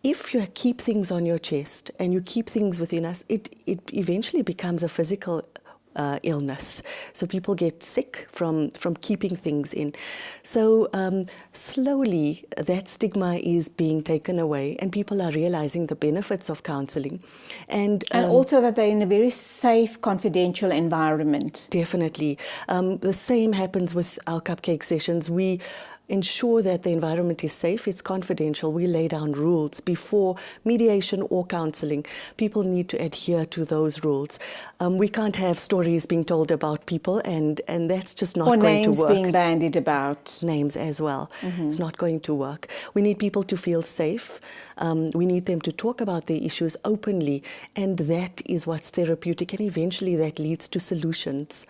if you keep things on your chest and you keep things within us, it eventually becomes a physical illness. So people get sick from keeping things in. So slowly that stigma is being taken away, and people are realizing the benefits of counseling. And also that they're in a very safe, confidential environment. Definitely. The same happens with our cupcake sessions. We ensure that the environment is safe, it's confidential. We lay down rules before mediation or counseling. People need to adhere to those rules. We can't have stories being told about people, and that's just not going to work. Or names being bandied about. Names as well. It's not going to work. We need people to feel safe. We need them to talk about their issues openly, and that is what's therapeutic, and eventually that leads to solutions.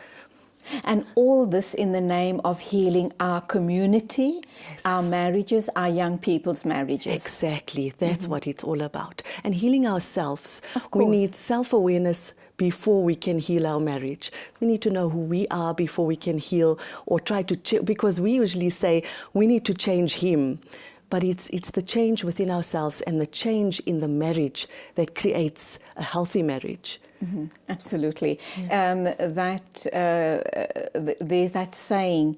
And all this in the name of healing our community, our marriages, our young people's marriages. Exactly. That's what it's all about. And healing ourselves. We need self-awareness before we can heal our marriage. We need to know who we are before we can heal, or try to, because we usually say we need to change him. But it's the change within ourselves and the change in the marriage that creates a healthy marriage. Absolutely. There's that saying,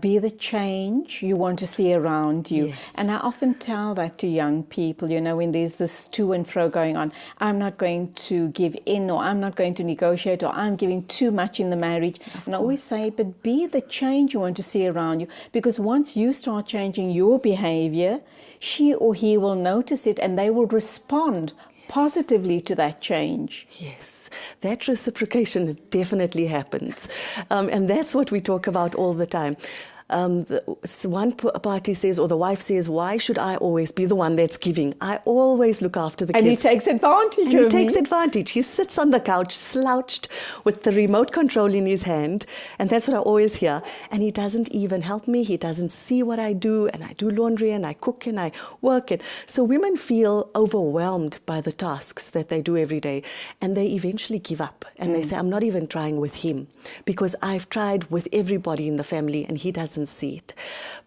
be the change you want to see around you. Yes. And I often tell that to young people, you know, when there's this to and fro going on. I'm not going to give in, or I'm not going to negotiate, or I'm giving too much in the marriage. And I always say, but be the change you want to see around you. Because once you start changing your behavior, she or he will notice it and they will respond positively to that change. Yes, that reciprocation definitely happens. And that's what we talk about all the time. One party says, or the wife says, why should I always be the one that's giving? I always look after the kids. And he takes advantage of me. He takes me. advantage. He sits on the couch, slouched, with the remote control in his hand. And that's what I always hear. And he doesn't even help me. He doesn't see what I do. And I do laundry, and I cook, and I work. And so women feel overwhelmed by the tasks that they do every day. And they eventually give up. And they say, I'm not even trying with him, because I've tried with everybody in the family, and he doesn't see it.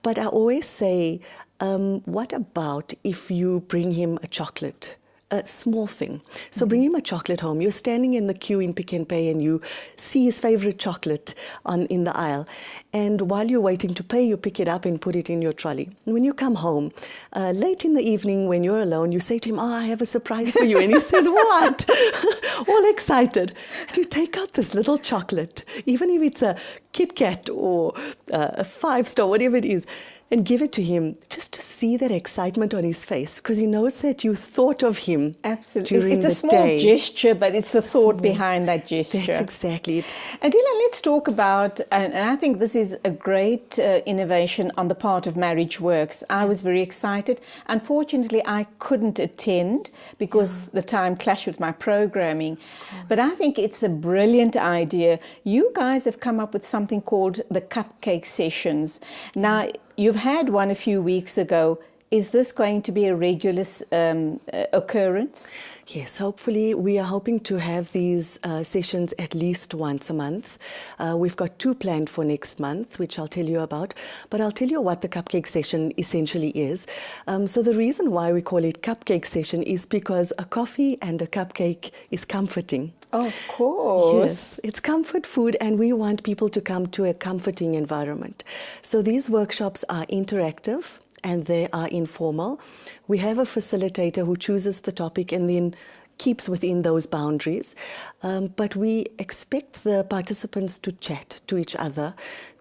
But I always say, what about if you bring him a chocolate? A small thing. So bring him a chocolate home. You're standing in the queue in Pick n Pay, and you see his favorite chocolate in the aisle. And while you're waiting to pay, you pick it up and put it in your trolley. And when you come home, late in the evening when you're alone, you say to him, I have a surprise for you. And he says, what? All excited. And you take out this little chocolate, even if it's a Kit Kat or a 5-star, whatever it is, and give it to him, just to see that excitement on his face, because he knows that you thought of him. Absolutely. During It's a the small day. gesture, but it's the thought behind that gesture. That's exactly it. Adila, let's talk about, and I think this is a great innovation on the part of Marriage Works. I was very excited. Unfortunately, I couldn't attend because the time clashed with my programming. But I think it's a brilliant idea. You guys have come up with something called the Cupcake Sessions. Now, you've had one a few weeks ago. Is this going to be a regular occurrence? Yes, hopefully. We are hoping to have these sessions at least once a month. We've got 2 planned for next month, which I'll tell you about. But I'll tell you what the cupcake session essentially is. So the reason why we call it cupcake session is because a coffee and a cupcake is comforting. Oh, of course. Yes, it's comfort food, and we want people to come to a comforting environment. So these workshops are interactive and they are informal. We have a facilitator who chooses the topic and then keeps within those boundaries. But we expect the participants to chat to each other,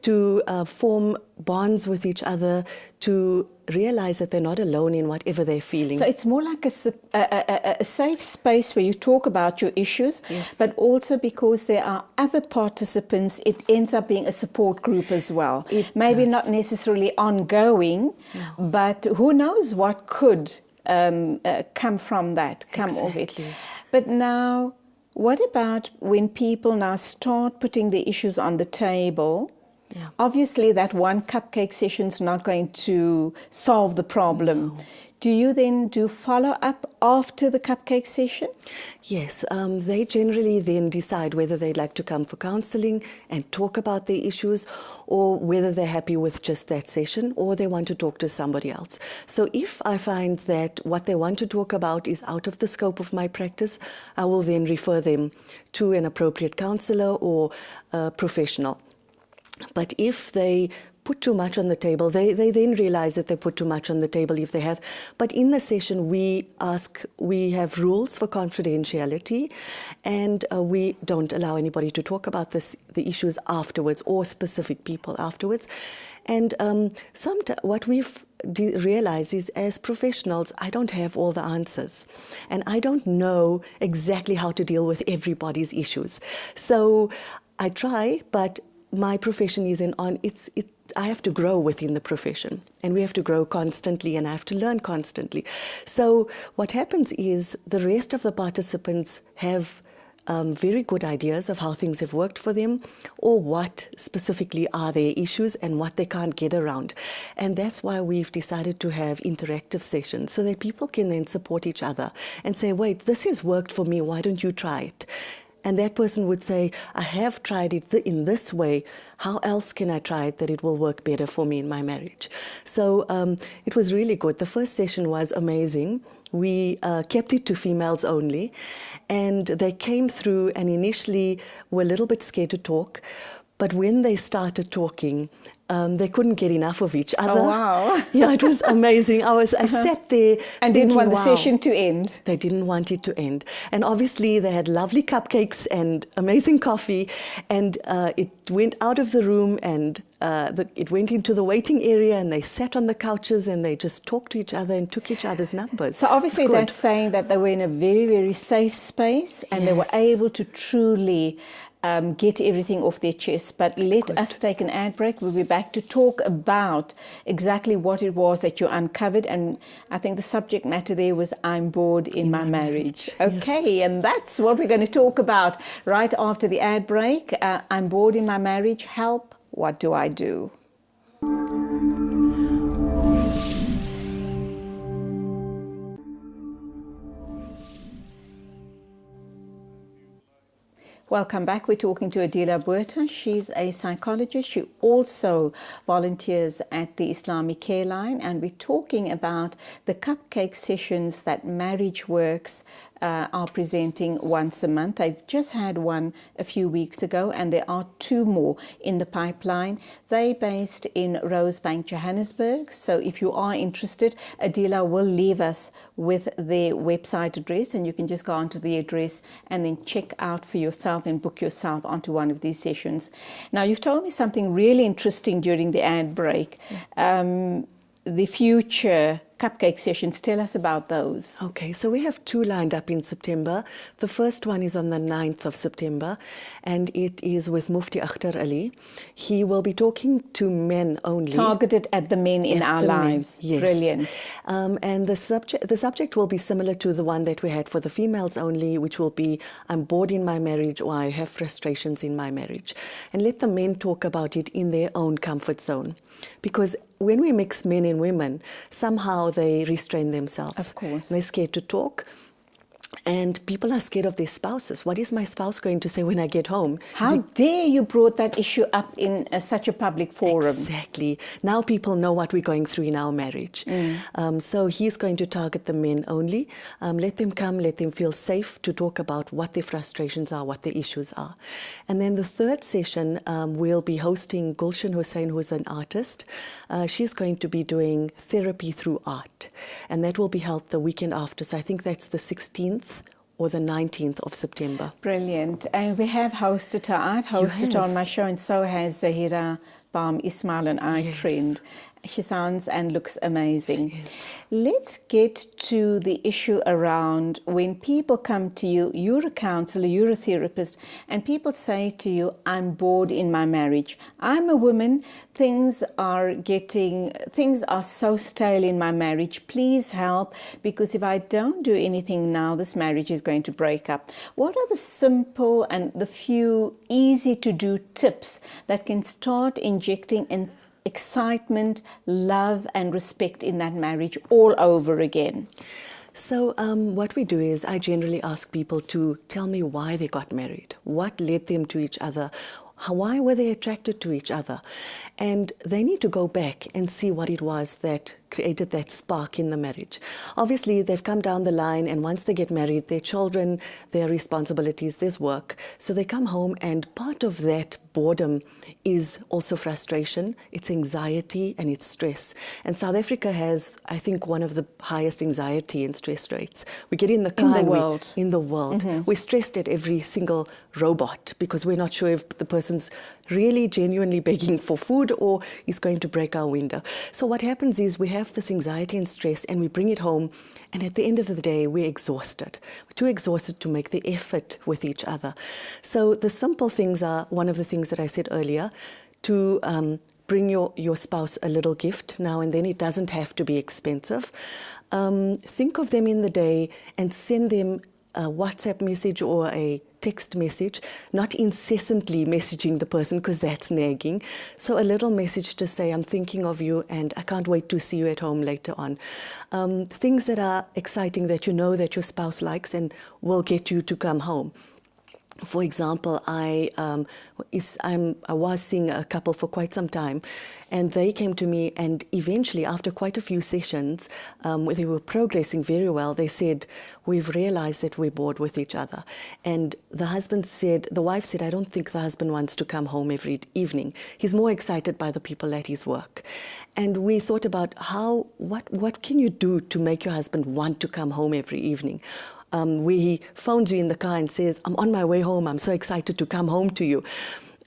to form bonds with each other, to realize that they're not alone in whatever they're feeling. So it's more like a safe space where you talk about your issues, Yes. but also because there are other participants, it ends up being a support group as well. It Maybe does. not necessarily ongoing, but who knows what could come from that, come of it. Exactly. But now, what about when people now start putting the issues on the table? Yeah. Obviously, that one cupcake session is not going to solve the problem. No. Do you then do follow-up after the cupcake session? Yes, they generally then decide whether they'd like to come for counseling and talk about their issues, or whether they're happy with just that session, or they want to talk to somebody else. So if I find that what they want to talk about is out of the scope of my practice, I will then refer them to an appropriate counselor or a professional. But if they put too much on the table, they then realize that they put too much on the table if they have. But in the session, we have rules for confidentiality, and we don't allow anybody to talk about the issues afterwards, or specific people afterwards. And what we've realized is, as professionals, I don't have all the answers, and I don't know exactly how to deal with everybody's issues. So I try, but my profession is I have to grow within the profession, and we have to grow constantly, and I have to learn constantly. So what happens is the rest of the participants have very good ideas of how things have worked for them, or what specifically are their issues and what they can't get around. And that's why we've decided to have interactive sessions, so that people can then support each other and say, wait, this has worked for me, why don't you try it? And that person would say, I have tried it in this way. How else can I try it that it will work better for me in my marriage? So it was really good. The first session was amazing. We kept it to females only. And they came through and initially were a little bit scared to talk. But when they started talking, they couldn't get enough of each other. Oh, wow. Yeah, it was amazing. I sat there and thinking, didn't want the wow, session to end. They didn't want it to end. And obviously they had lovely cupcakes and amazing coffee. And it went out of the room and it went into the waiting area and they sat on the couches and they just talked to each other and took each other's numbers. So obviously that's saying that they were in a very, very safe space and they were able to truly get everything off their chest. But let us take an ad break. We'll be back to talk about exactly what it was that you uncovered. And I think the subject matter there was, I'm bored in my marriage. Okay, yes. And that's what we're going to talk about right after the ad break. I'm bored in my marriage. Help. What do I do? Welcome back. We're talking to Adila Buerta. She's a psychologist. She also volunteers at the Islamic Care Line, and we're talking about the cupcake sessions that Marriage Works are presenting once a month. They've just had one a few weeks ago, and there are 2 more in the pipeline. They're based in Rosebank, Johannesburg. So if you are interested, Adila will leave us with their website address, and you can just go onto the address and then check out for yourself and book yourself onto one of these sessions. Now, you've told me something really interesting during the ad break. The future cupcake sessions, tell us about those. Okay, so we have 2 lined up in September. The first one is on the 9th of September, and it is with Mufti Akhtar Ali. He will be talking to men only. Targeted at the men in our lives. Yes. Brilliant. And the subject will be similar to the one that we had for the females only, which will be, I'm bored in my marriage, or I have frustrations in my marriage. And let the men talk about it in their own comfort zone. Because when we mix men and women, somehow they restrain themselves. Of course. They're scared to talk. And people are scared of their spouses. What is my spouse going to say when I get home? How dare you brought that issue up in such a public forum? Exactly. Now people know what we're going through in our marriage. So he's going to target the men only. Let them come, let them feel safe to talk about what their frustrations are, what their issues are. And then the third session, we'll be hosting Gulshan Hussain, who's an artist. She's going to be doing therapy through art. And that will be held the weekend after. So I think that's the 16th. Or the 19th of September. Brilliant. And we have hosted her. I've hosted her on my show, and so has Zahira Baum Ismail and I Trend. She sounds and looks amazing. Let's get to the issue around when people come to you, you're a counselor, you're a therapist, and people say to you, I'm bored in my marriage. I'm a woman, things are so stale in my marriage. Please help, because if I don't do anything now, this marriage is going to break up. What are the simple and the few easy to do tips that can start injecting excitement, love and respect in that marriage all over again? So what we do is I generally ask people to tell me why they got married, what led them to each other, why were they attracted to each other? And they need to go back and see what it was that created that spark in the marriage. Obviously, they've come down the line, and once they get married, their children, their responsibilities, there's work. So they come home, and part of that boredom is also frustration, it's anxiety, and it's stress. And South Africa has, I think, one of the highest anxiety and stress rates. We get in the car in the world. We're stressed at every single robot because we're not sure if the person's really genuinely begging for food or is going to break our window. So what happens is we have this anxiety and stress, and we bring it home, and at the end of the day we're exhausted. We're too exhausted to make the effort with each other. So the simple things are one of the things that I said earlier, to bring your spouse a little gift now and then. It doesn't have to be expensive. Think of them in the day and send them a WhatsApp message or a text message, not incessantly messaging the person because that's nagging. So a little message to say, I'm thinking of you and I can't wait to see you at home later on. Things that are exciting that you know that your spouse likes and will get you to come home. For example, I was seeing a couple for quite some time, and they came to me, and eventually, after quite a few sessions, where they were progressing very well, they said, "We've realized that we're bored with each other." And the wife said, "I don't think the husband wants to come home every evening. He's more excited by the people at his work." And we thought about what can you do to make your husband want to come home every evening? Where he phones you in the car and says, "I'm on my way home, I'm so excited to come home to you."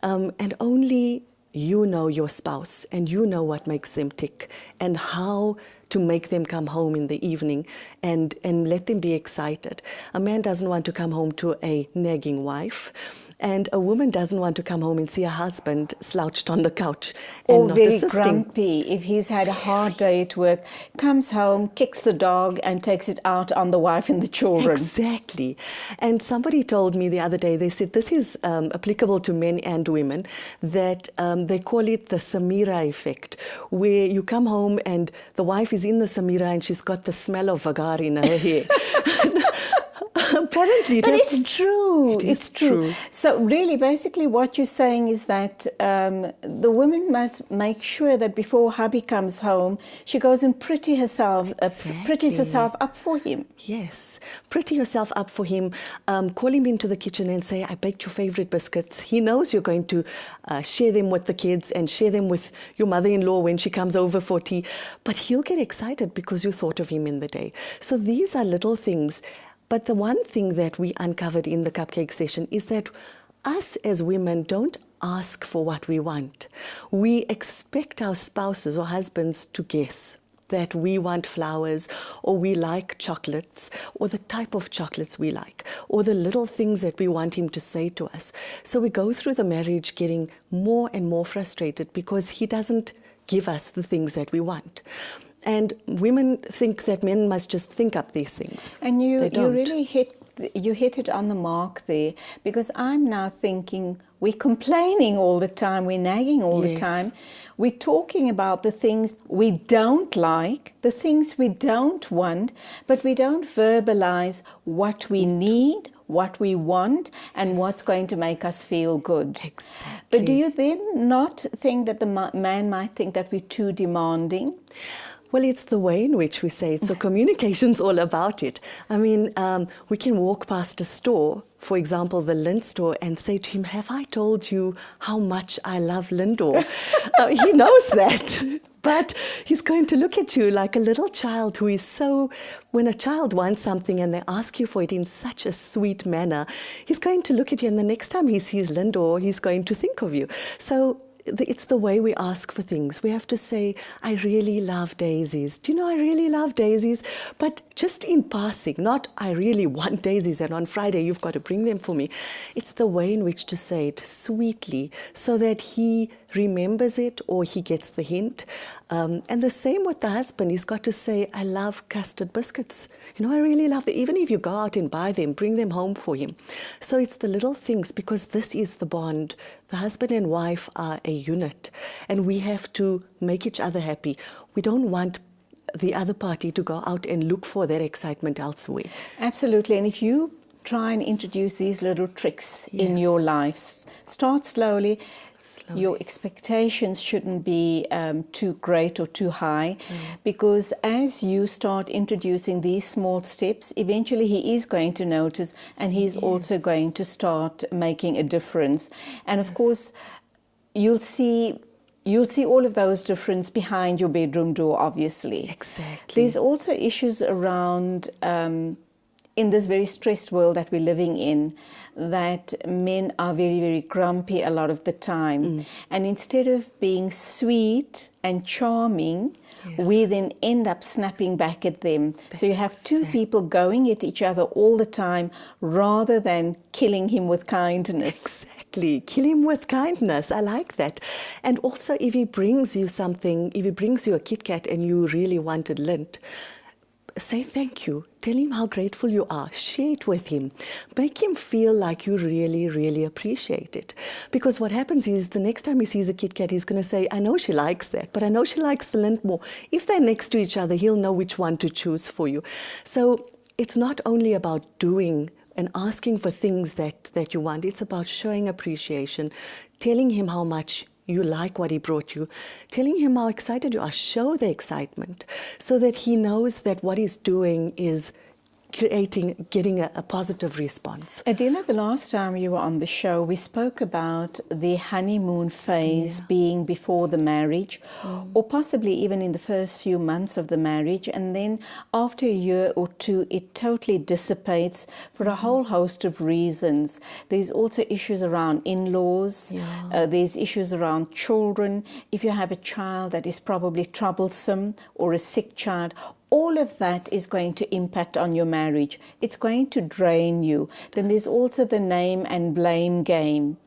And only you know your spouse, and you know what makes them tick, and how to make them come home in the evening and let them be excited. A man doesn't want to come home to a nagging wife, and a woman doesn't want to come home and see her husband slouched on the couch and Or not very assisting. grumpy if he's had a hard day at work, comes home, kicks the dog and takes it out on the wife and the children. Exactly. And somebody told me the other day, they said this is applicable to men and women, that they call it the Samira effect, where you come home and the wife is in the Samira and she's got the smell of vagar in her hair. Apparently, But it's true. It's true. So really, basically what you're saying is that the woman must make sure that before hubby comes home, she goes and pretties herself up for him. Yes, pretty yourself up for him. Call him into the kitchen and say, "I baked your favorite biscuits." He knows you're going to share them with the kids and share them with your mother-in-law when she comes over for tea. But he'll get excited because you thought of him in the day. So these are little things. But the one thing that we uncovered in the cupcake session is that us as women don't ask for what we want. We expect our spouses or husbands to guess that we want flowers, or we like chocolates, or the type of chocolates we like, or the little things that we want him to say to us. So we go through the marriage getting more and more frustrated because he doesn't give us the things that we want. And women think that men must just think up these things. And you don't. really hit it on the mark there, because I'm now thinking we're complaining all the time, we're nagging all the Yes. time. We're talking about the things we don't like, the things we don't want, but we don't verbalize what we need, what we want, and what's going to make us feel good. Exactly. But do you then not think that the man might think that we're too demanding? Well, it's the way in which we say it. So communication's all about it. I mean, we can walk past a store, for example, the Lind store, and say to him, "Have I told you how much I love Lindor?" He knows that. But he's going to look at you like a little child who is so, when a child wants something and they ask you for it in such a sweet manner, he's going to look at you, and the next time he sees Lindor, he's going to think of you. So it's the way we ask for things. We have to say, "I really love daisies. Do you know I really love daisies?" But just in passing, not "I really want daisies and on Friday you've got to bring them for me." It's the way in which to say it sweetly so that he remembers it or he gets the hint. And the same with the husband. He's got to say, "I love custard biscuits. You know, I really love them." Even if you go out and buy them, bring them home for him. So it's the little things, because this is the bond. The husband and wife are a unit, and we have to make each other happy. We don't want the other party to go out and look for that excitement elsewhere. Absolutely. And if you try and introduce these little tricks in Yes. your lives, start slowly. Your expectations shouldn't be too great or too high, because as you start introducing these small steps, eventually he is going to notice, and he's also going to start making a difference. And of course, you'll see all of those difference behind your bedroom door, obviously. Exactly. There's also issues around in this very stressed world that we're living in, that men are very, very grumpy a lot of the time. And instead of being sweet and charming, we then end up snapping back at them. So you have two people going at each other all the time rather than killing him with kindness. Exactly. Kill him with kindness. I like that. And also, if he brings you something, if he brings you a Kit Kat and you really wanted Lindt, say thank you. Tell him how grateful you are. Share it with him. Make him feel like you really, really appreciate it. Because what happens is the next time he sees a Kit Kat, he's going to say, "I know she likes that, but I know she likes the Lindt more." If they're next to each other, he'll know which one to choose for you. So it's not only about doing and asking for things that you want. It's about showing appreciation, telling him how much you like what he brought you, telling him how excited you are. Show the excitement so that he knows that what he's doing is getting a positive response. Adela, the last time you were on the show, we spoke about the honeymoon phase being before the marriage, or possibly even in the first few months of the marriage, and then after a year or two it totally dissipates for a whole host of reasons. There's also issues around in-laws, there's issues around children. If you have a child that is probably troublesome or a sick child, all of that is going to impact on your marriage. It's going to drain you. Then there's also the name and blame game,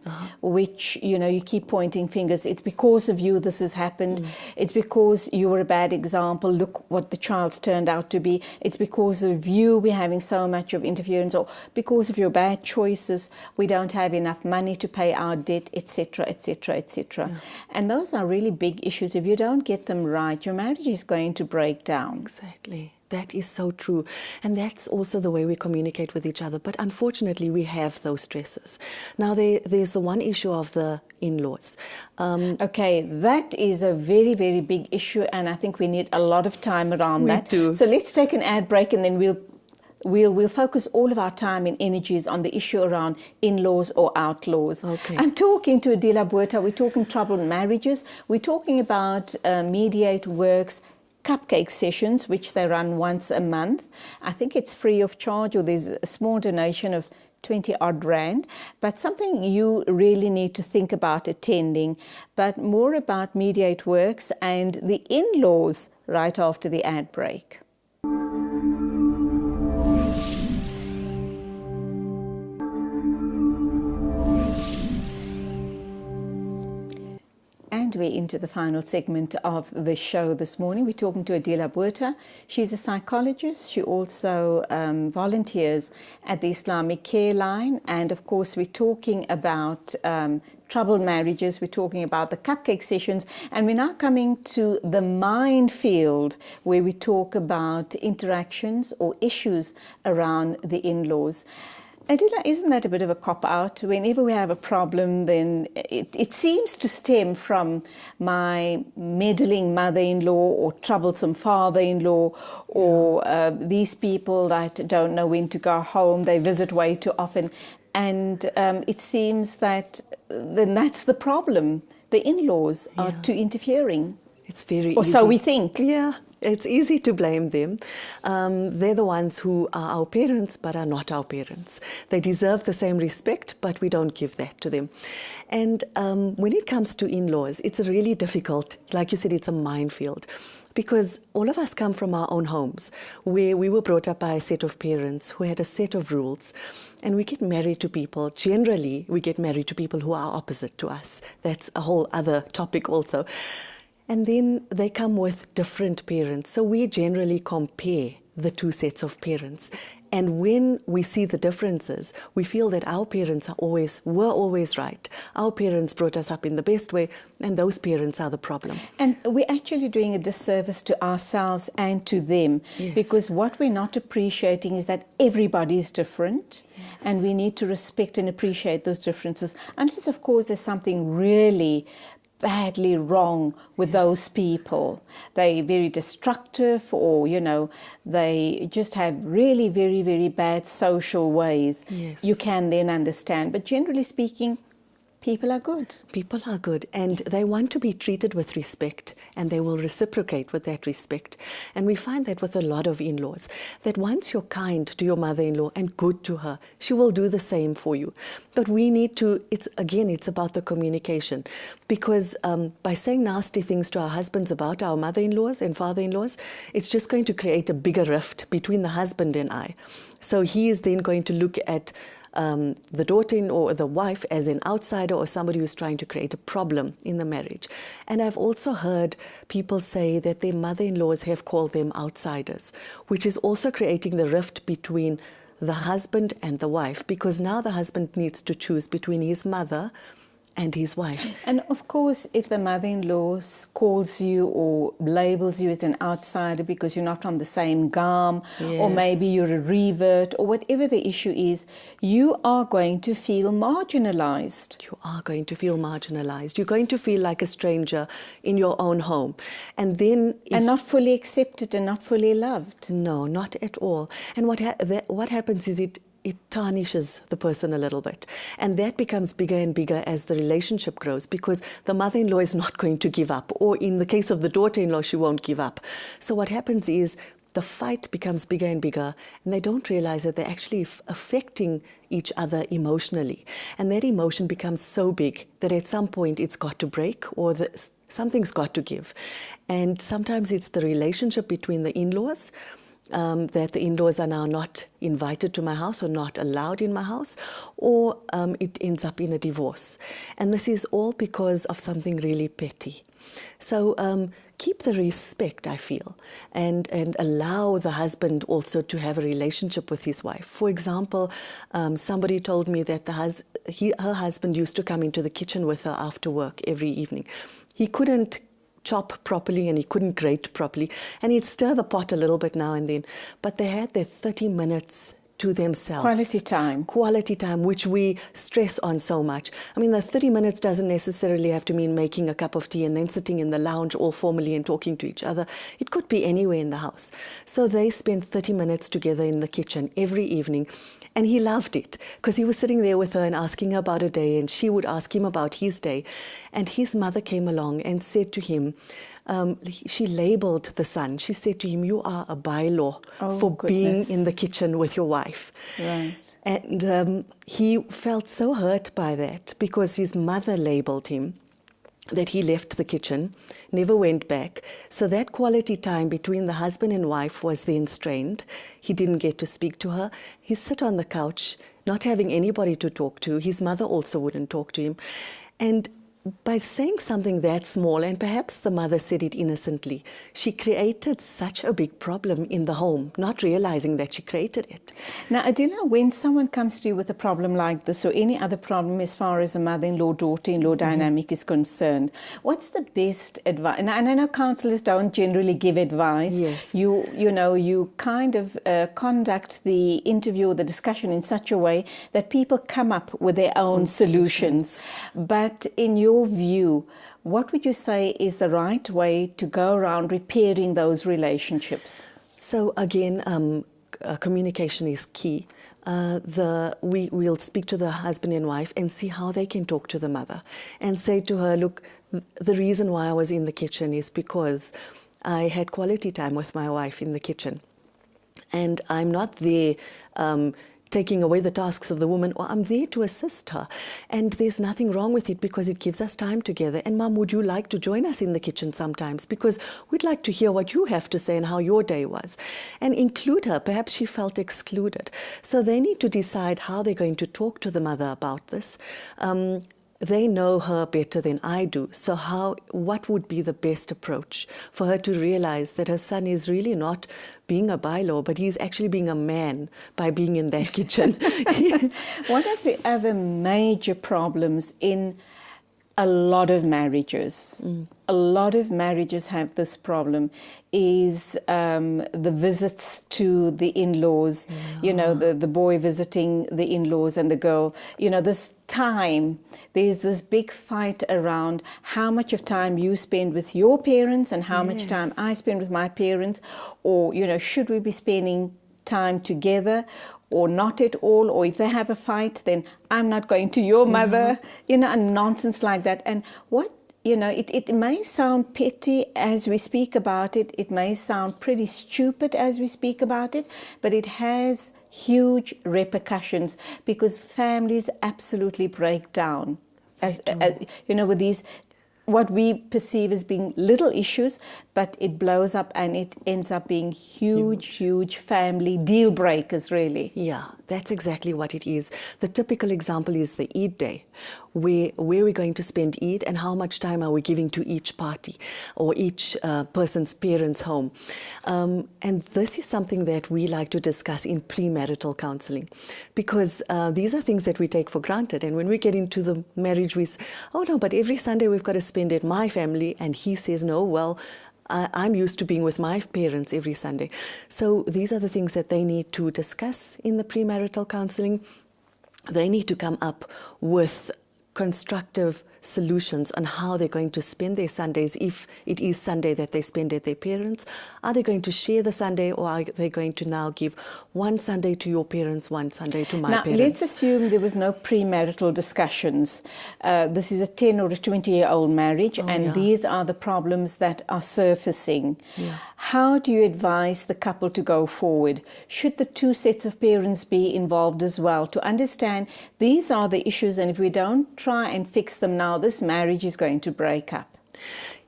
which, you know, you keep pointing fingers. It's because of you this has happened. It's because you were a bad example. Look what the child's turned out to be. It's because of you we're having so much of interference, or because of your bad choices we don't have enough money to pay our debt, etc., etc., etc. And those are really big issues. If you don't get them right, your marriage is going to break down. Exactly. That is so true. And that's also the way we communicate with each other. But unfortunately, we have those stresses. Now, there's the one issue of the in-laws. Okay, that is a very, very big issue, and I think we need a lot of time around that. We do. So let's take an ad break, and then we'll focus all of our time and energies on the issue around in-laws or outlaws. Okay. I'm talking to Adela Botha. We're talking troubled marriages. We're talking about Mediate Works cupcake sessions, which they run once a month. I think it's free of charge, or there's a small donation of 20 odd rand, but something you really need to think about attending. But more about Mediate Works and the in-laws right after the ad break. And we're into the final segment of the show this morning. We're talking to Adela Botha. She's a psychologist. She also volunteers at the Islamic Care Line. And of course, we're talking about troubled marriages. We're talking about the cupcake sessions. And we're now coming to the minefield, where we talk about interactions or issues around the in-laws. Adela, isn't that a bit of a cop-out? Whenever we have a problem, then it seems to stem from my meddling mother-in-law or troublesome father-in-law, or these people that don't know when to go home, they visit way too often. And it seems that then that's the problem. The in-laws are too interfering. It's very easy. Or so we think. Yeah. It's easy to blame them. They're the ones who are our parents but are not our parents. They deserve the same respect, but we don't give that to them. And when it comes to in-laws, it's really difficult. Like you said, it's a minefield, because all of us come from our own homes where we were brought up by a set of parents who had a set of rules. And we get married to people, generally we get married to people who are opposite to us. That's a whole other topic also. And then they come with different parents. So we generally compare the two sets of parents. And when we see the differences, we feel that our parents were always right. Our parents brought us up in the best way, and those parents are the problem. And we're actually doing a disservice to ourselves and to them, because what we're not appreciating is that everybody's different, and we need to respect and appreciate those differences. Unless, of course, there's something really badly wrong with those people. They're very destructive, or, you know, they just have really very, very bad social ways. You can then understand. But generally speaking, people are good. People are good, and they want to be treated with respect, and they will reciprocate with that respect. And we find that with a lot of in-laws, that once you're kind to your mother-in-law and good to her, she will do the same for you. But we need to, it's about the communication, because by saying nasty things to our husbands about our mother-in-laws and father-in-laws, it's just going to create a bigger rift between the husband and I. So he is then going to look at the daughter or the wife as an outsider, or somebody who's trying to create a problem in the marriage. And I've also heard people say that their mother-in-laws have called them outsiders, which is also creating the rift between the husband and the wife, because now the husband needs to choose between his mother and his wife. And of course, if the mother-in-law calls you or labels you as an outsider because you're not from the same gam, or Yes. maybe you're a revert, or whatever the issue is, you are going to feel marginalized. You are going to feel marginalized. You're going to feel like a stranger in your own home. And then... And not fully accepted and not fully loved. No, not at all. And what happens is it tarnishes the person a little bit. And that becomes bigger and bigger as the relationship grows, because the mother-in-law is not going to give up. Or in the case of the daughter-in-law, she won't give up. So what happens is the fight becomes bigger and bigger, and they don't realize that they're actually affecting each other emotionally. And that emotion becomes so big that at some point it's got to break, or something's got to give. And sometimes it's the relationship between the in-laws, that the in-laws are now not invited to my house or not allowed in my house, or it ends up in a divorce. And this is all because of something really petty. So keep the respect, I feel, and allow the husband also to have a relationship with his wife. For example, somebody told me that her husband used to come into the kitchen with her after work every evening. He couldn't chop properly and he couldn't grate properly, and he'd stir the pot a little bit now and then, but they had their 30 minutes to themselves. Quality time, which we stress on so much. I mean, the 30 minutes doesn't necessarily have to mean making a cup of tea and then sitting in the lounge all formally and talking to each other. It could be anywhere in the house. So they spent 30 minutes together in the kitchen every evening, and he loved it because he was sitting there with her and asking her about her day, and she would ask him about his day. And his mother came along and said to him, she labeled the son. She said to him, "You are a bylaw for being in the kitchen with your wife." Right. And he felt so hurt by that because his mother labeled him, that he left the kitchen, never went back. So that quality time between the husband and wife was then strained. He didn't get to speak to her. He sat on the couch, not having anybody to talk to. His mother also wouldn't talk to him. And by saying something that small, and perhaps the mother said it innocently, she created such a big problem in the home, not realizing that she created it. Now, Adina, when someone comes to you with a problem like this, or any other problem as far as a mother-in-law, daughter-in-law dynamic is concerned, what's the best advice? And I know counsellors don't generally give advice. Yes. You kind of conduct the interview or the discussion in such a way that people come up with their own solutions. But in your view, what would you say is the right way to go around repairing those relationships? So again, communication is key. We'll speak to the husband and wife and see how they can talk to the mother and say to her, "Look, the reason why I was in the kitchen is because I had quality time with my wife in the kitchen, and I'm not there taking away the tasks of the woman, or I'm there to assist her. And there's nothing wrong with it because it gives us time together. And Mum, would you like to join us in the kitchen sometimes? Because we'd like to hear what you have to say and how your day was." And include her. Perhaps she felt excluded. So they need to decide how they're going to talk to the mother about this. They know her better than I do. So what would be the best approach for her to realize that her son is really not being a bylaw, but he's actually being a man by being in that kitchen? One of the other major problems in a lot of marriages, a lot of marriages have this problem, is the visits to the in-laws, the boy visiting the in-laws and the girl, this time, there's this big fight around how much of time you spend with your parents and how much time I spend with my parents, or, should we be spending time together or not at all, or if they have a fight, then I'm not going to your mother, and nonsense like that. And it may sound petty as we speak about it, it may sound pretty stupid as we speak about it, but it has huge repercussions because families absolutely break down. With these what we perceive as being little issues, but it blows up and it ends up being huge family deal breakers, really. Yeah, that's exactly what it is. The typical example is the Eid day, where we're going to spend Eid and how much time are we giving to each party or each person's parents' home. And this is something that we like to discuss in premarital counseling, because these are things that we take for granted. And when we get into the marriage, we say, oh no, but every Sunday we've got to spend it my family. And he says, no, well, I'm used to being with my parents every Sunday. So these are the things that they need to discuss in the premarital counseling. They need to come up with constructive solutions on how they're going to spend their Sundays, if it is Sunday that they spend at their parents. Are they going to share the Sunday, or are they going to now give one Sunday to your parents, one Sunday to my parents? Now, let's assume there was no premarital discussions. This is a 10 or a 20-year-old marriage, and these are the problems that are surfacing. Yeah. How do you advise the couple to go forward? Should the two sets of parents be involved as well to understand these are the issues, and if we don't try and fix them now, this marriage is going to break up?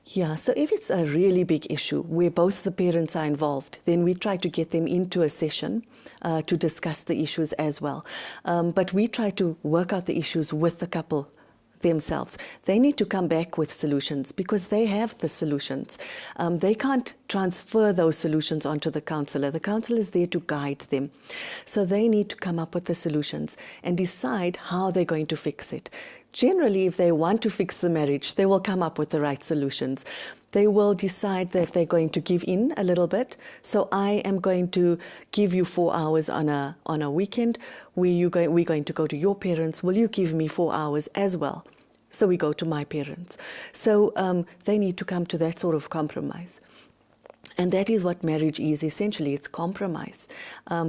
Yeah, so if it's a really big issue where both the parents are involved, then we try to get them into a session to discuss the issues as well. But we try to work out the issues with the couple themselves. They need to come back with solutions because they have the solutions. They can't transfer those solutions onto the counselor. The counselor is there to guide them. So they need to come up with the solutions and decide how they're going to fix it. Generally, if they want to fix the marriage, they will come up with the right solutions. They will decide that they're going to give in a little bit. So I am going to give you 4 hours on a weekend. We're going to go to your parents. Will you give me 4 hours as well? So we go to my parents. So they need to come to that sort of compromise. And that is what marriage is, essentially. It's compromise.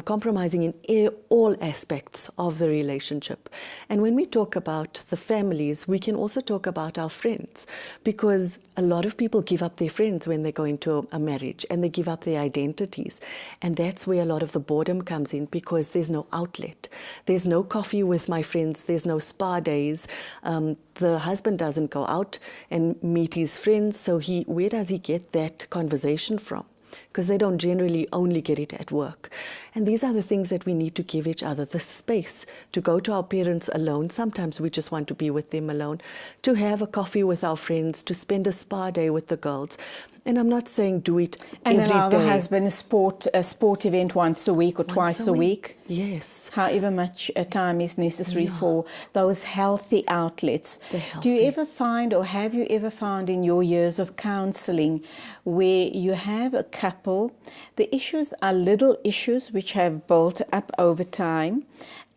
Compromising in all aspects of the relationship. And when we talk about the families, we can also talk about our friends, because a lot of people give up their friends when they go into a marriage, and they give up their identities. And that's where a lot of the boredom comes in, because there's no outlet. There's no coffee with my friends. There's no spa days. The husband doesn't go out and meet his friends, so where does he get that conversation from? Because they don't generally only get it at work. And these are the things that we need to give each other, the space to go to our parents alone. Sometimes we just want to be with them alone, to have a coffee with our friends, to spend a spa day with the girls. And I'm not saying do it and every allow day. the husband a sport event once a week or twice a week. Yes. However much time is necessary for those healthy outlets. Do you ever find, or have you ever found in your years of counselling, where you have a couple, the issues are little issues which have built up over time,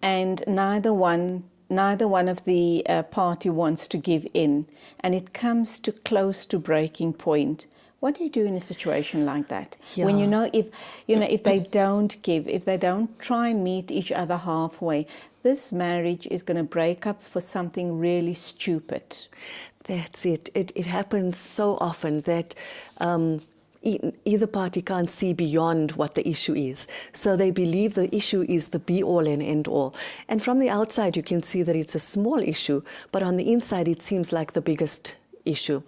and neither one of the party wants to give in, and it comes to close to breaking point? What do you do in a situation like that? Yeah. When if they don't give, if they don't try and meet each other halfway, this marriage is going to break up for something really stupid. That's it. It happens so often that either party can't see beyond what the issue is. So they believe the issue is the be-all and end-all. And from the outside, you can see that it's a small issue, but on the inside, it seems like the biggest issue.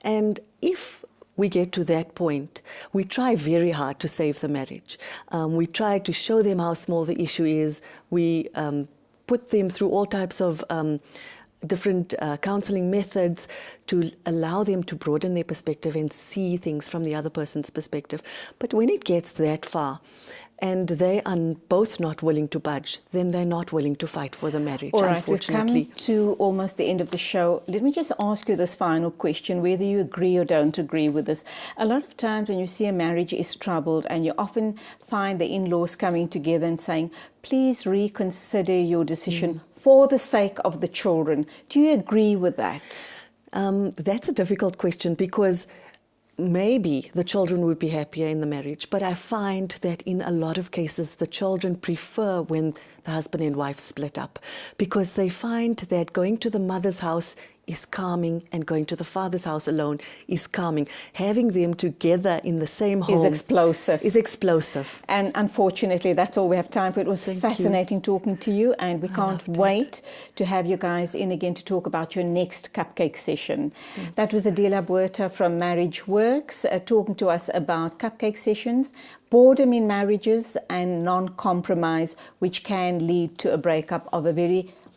And if we get to that point, we try very hard to save the marriage. We try to show them how small the issue is. We put them through all types of different counseling methods to allow them to broaden their perspective and see things from the other person's perspective. But when it gets that far, and they are both not willing to budge, then they're not willing to fight for the marriage, All right, unfortunately. we've come to almost the end of the show. Let me just ask you this final question, whether you agree or don't agree with this. A lot of times when you see a marriage is troubled, and you often find the in-laws coming together and saying, please reconsider your decision for the sake of the children. Do you agree with that? That's a difficult question, because maybe the children would be happier in the marriage, but I find that in a lot of cases the children prefer when the husband and wife split up, because they find that going to the mother's house is calming, and going to the father's house alone is calming. Having them together in the same home Is explosive. Is explosive. And unfortunately, that's all we have time for. It was fascinating talking to you, and we can't wait to have you guys in again to talk about your next cupcake session. Thanks. That was Adela Buerta from Marriage Works, talking to us about cupcake sessions, boredom in marriages, and non-compromise, which can lead to a breakup of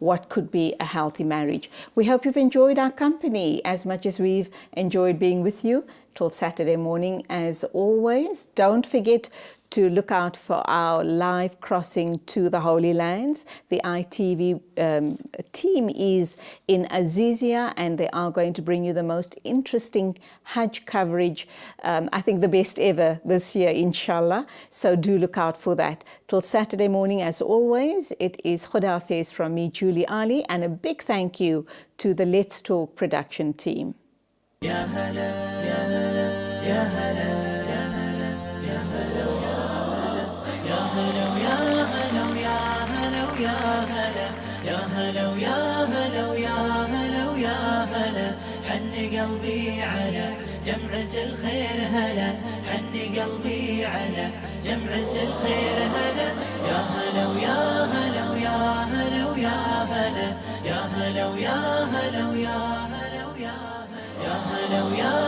what could be a healthy marriage. We hope you've enjoyed our company as much as we've enjoyed being with you. Till Saturday morning, as always, don't forget to look out for our live crossing to the Holy Lands. The ITV team is in Azizia, and they are going to bring you the most interesting Hajj coverage, I think the best ever this year, inshallah. So do look out for that. Till Saturday morning, as always, it is Khuda Hafiz from me, Julie Alli, and a big thank you to the Let's Talk production team. يا هلا يا هلا يا هلا يا هلا يا هلا يا هلا يا هلا يا هلا يا هلا يا هلا يا هلا يا هلا يا هلا حن قلبي على جمعة الخير هلا حن قلبي على جمعة الخير هلا يا هلا يا هلا يا هلا يا هلا يا هلا يا هلا يا هلا يا هلا يا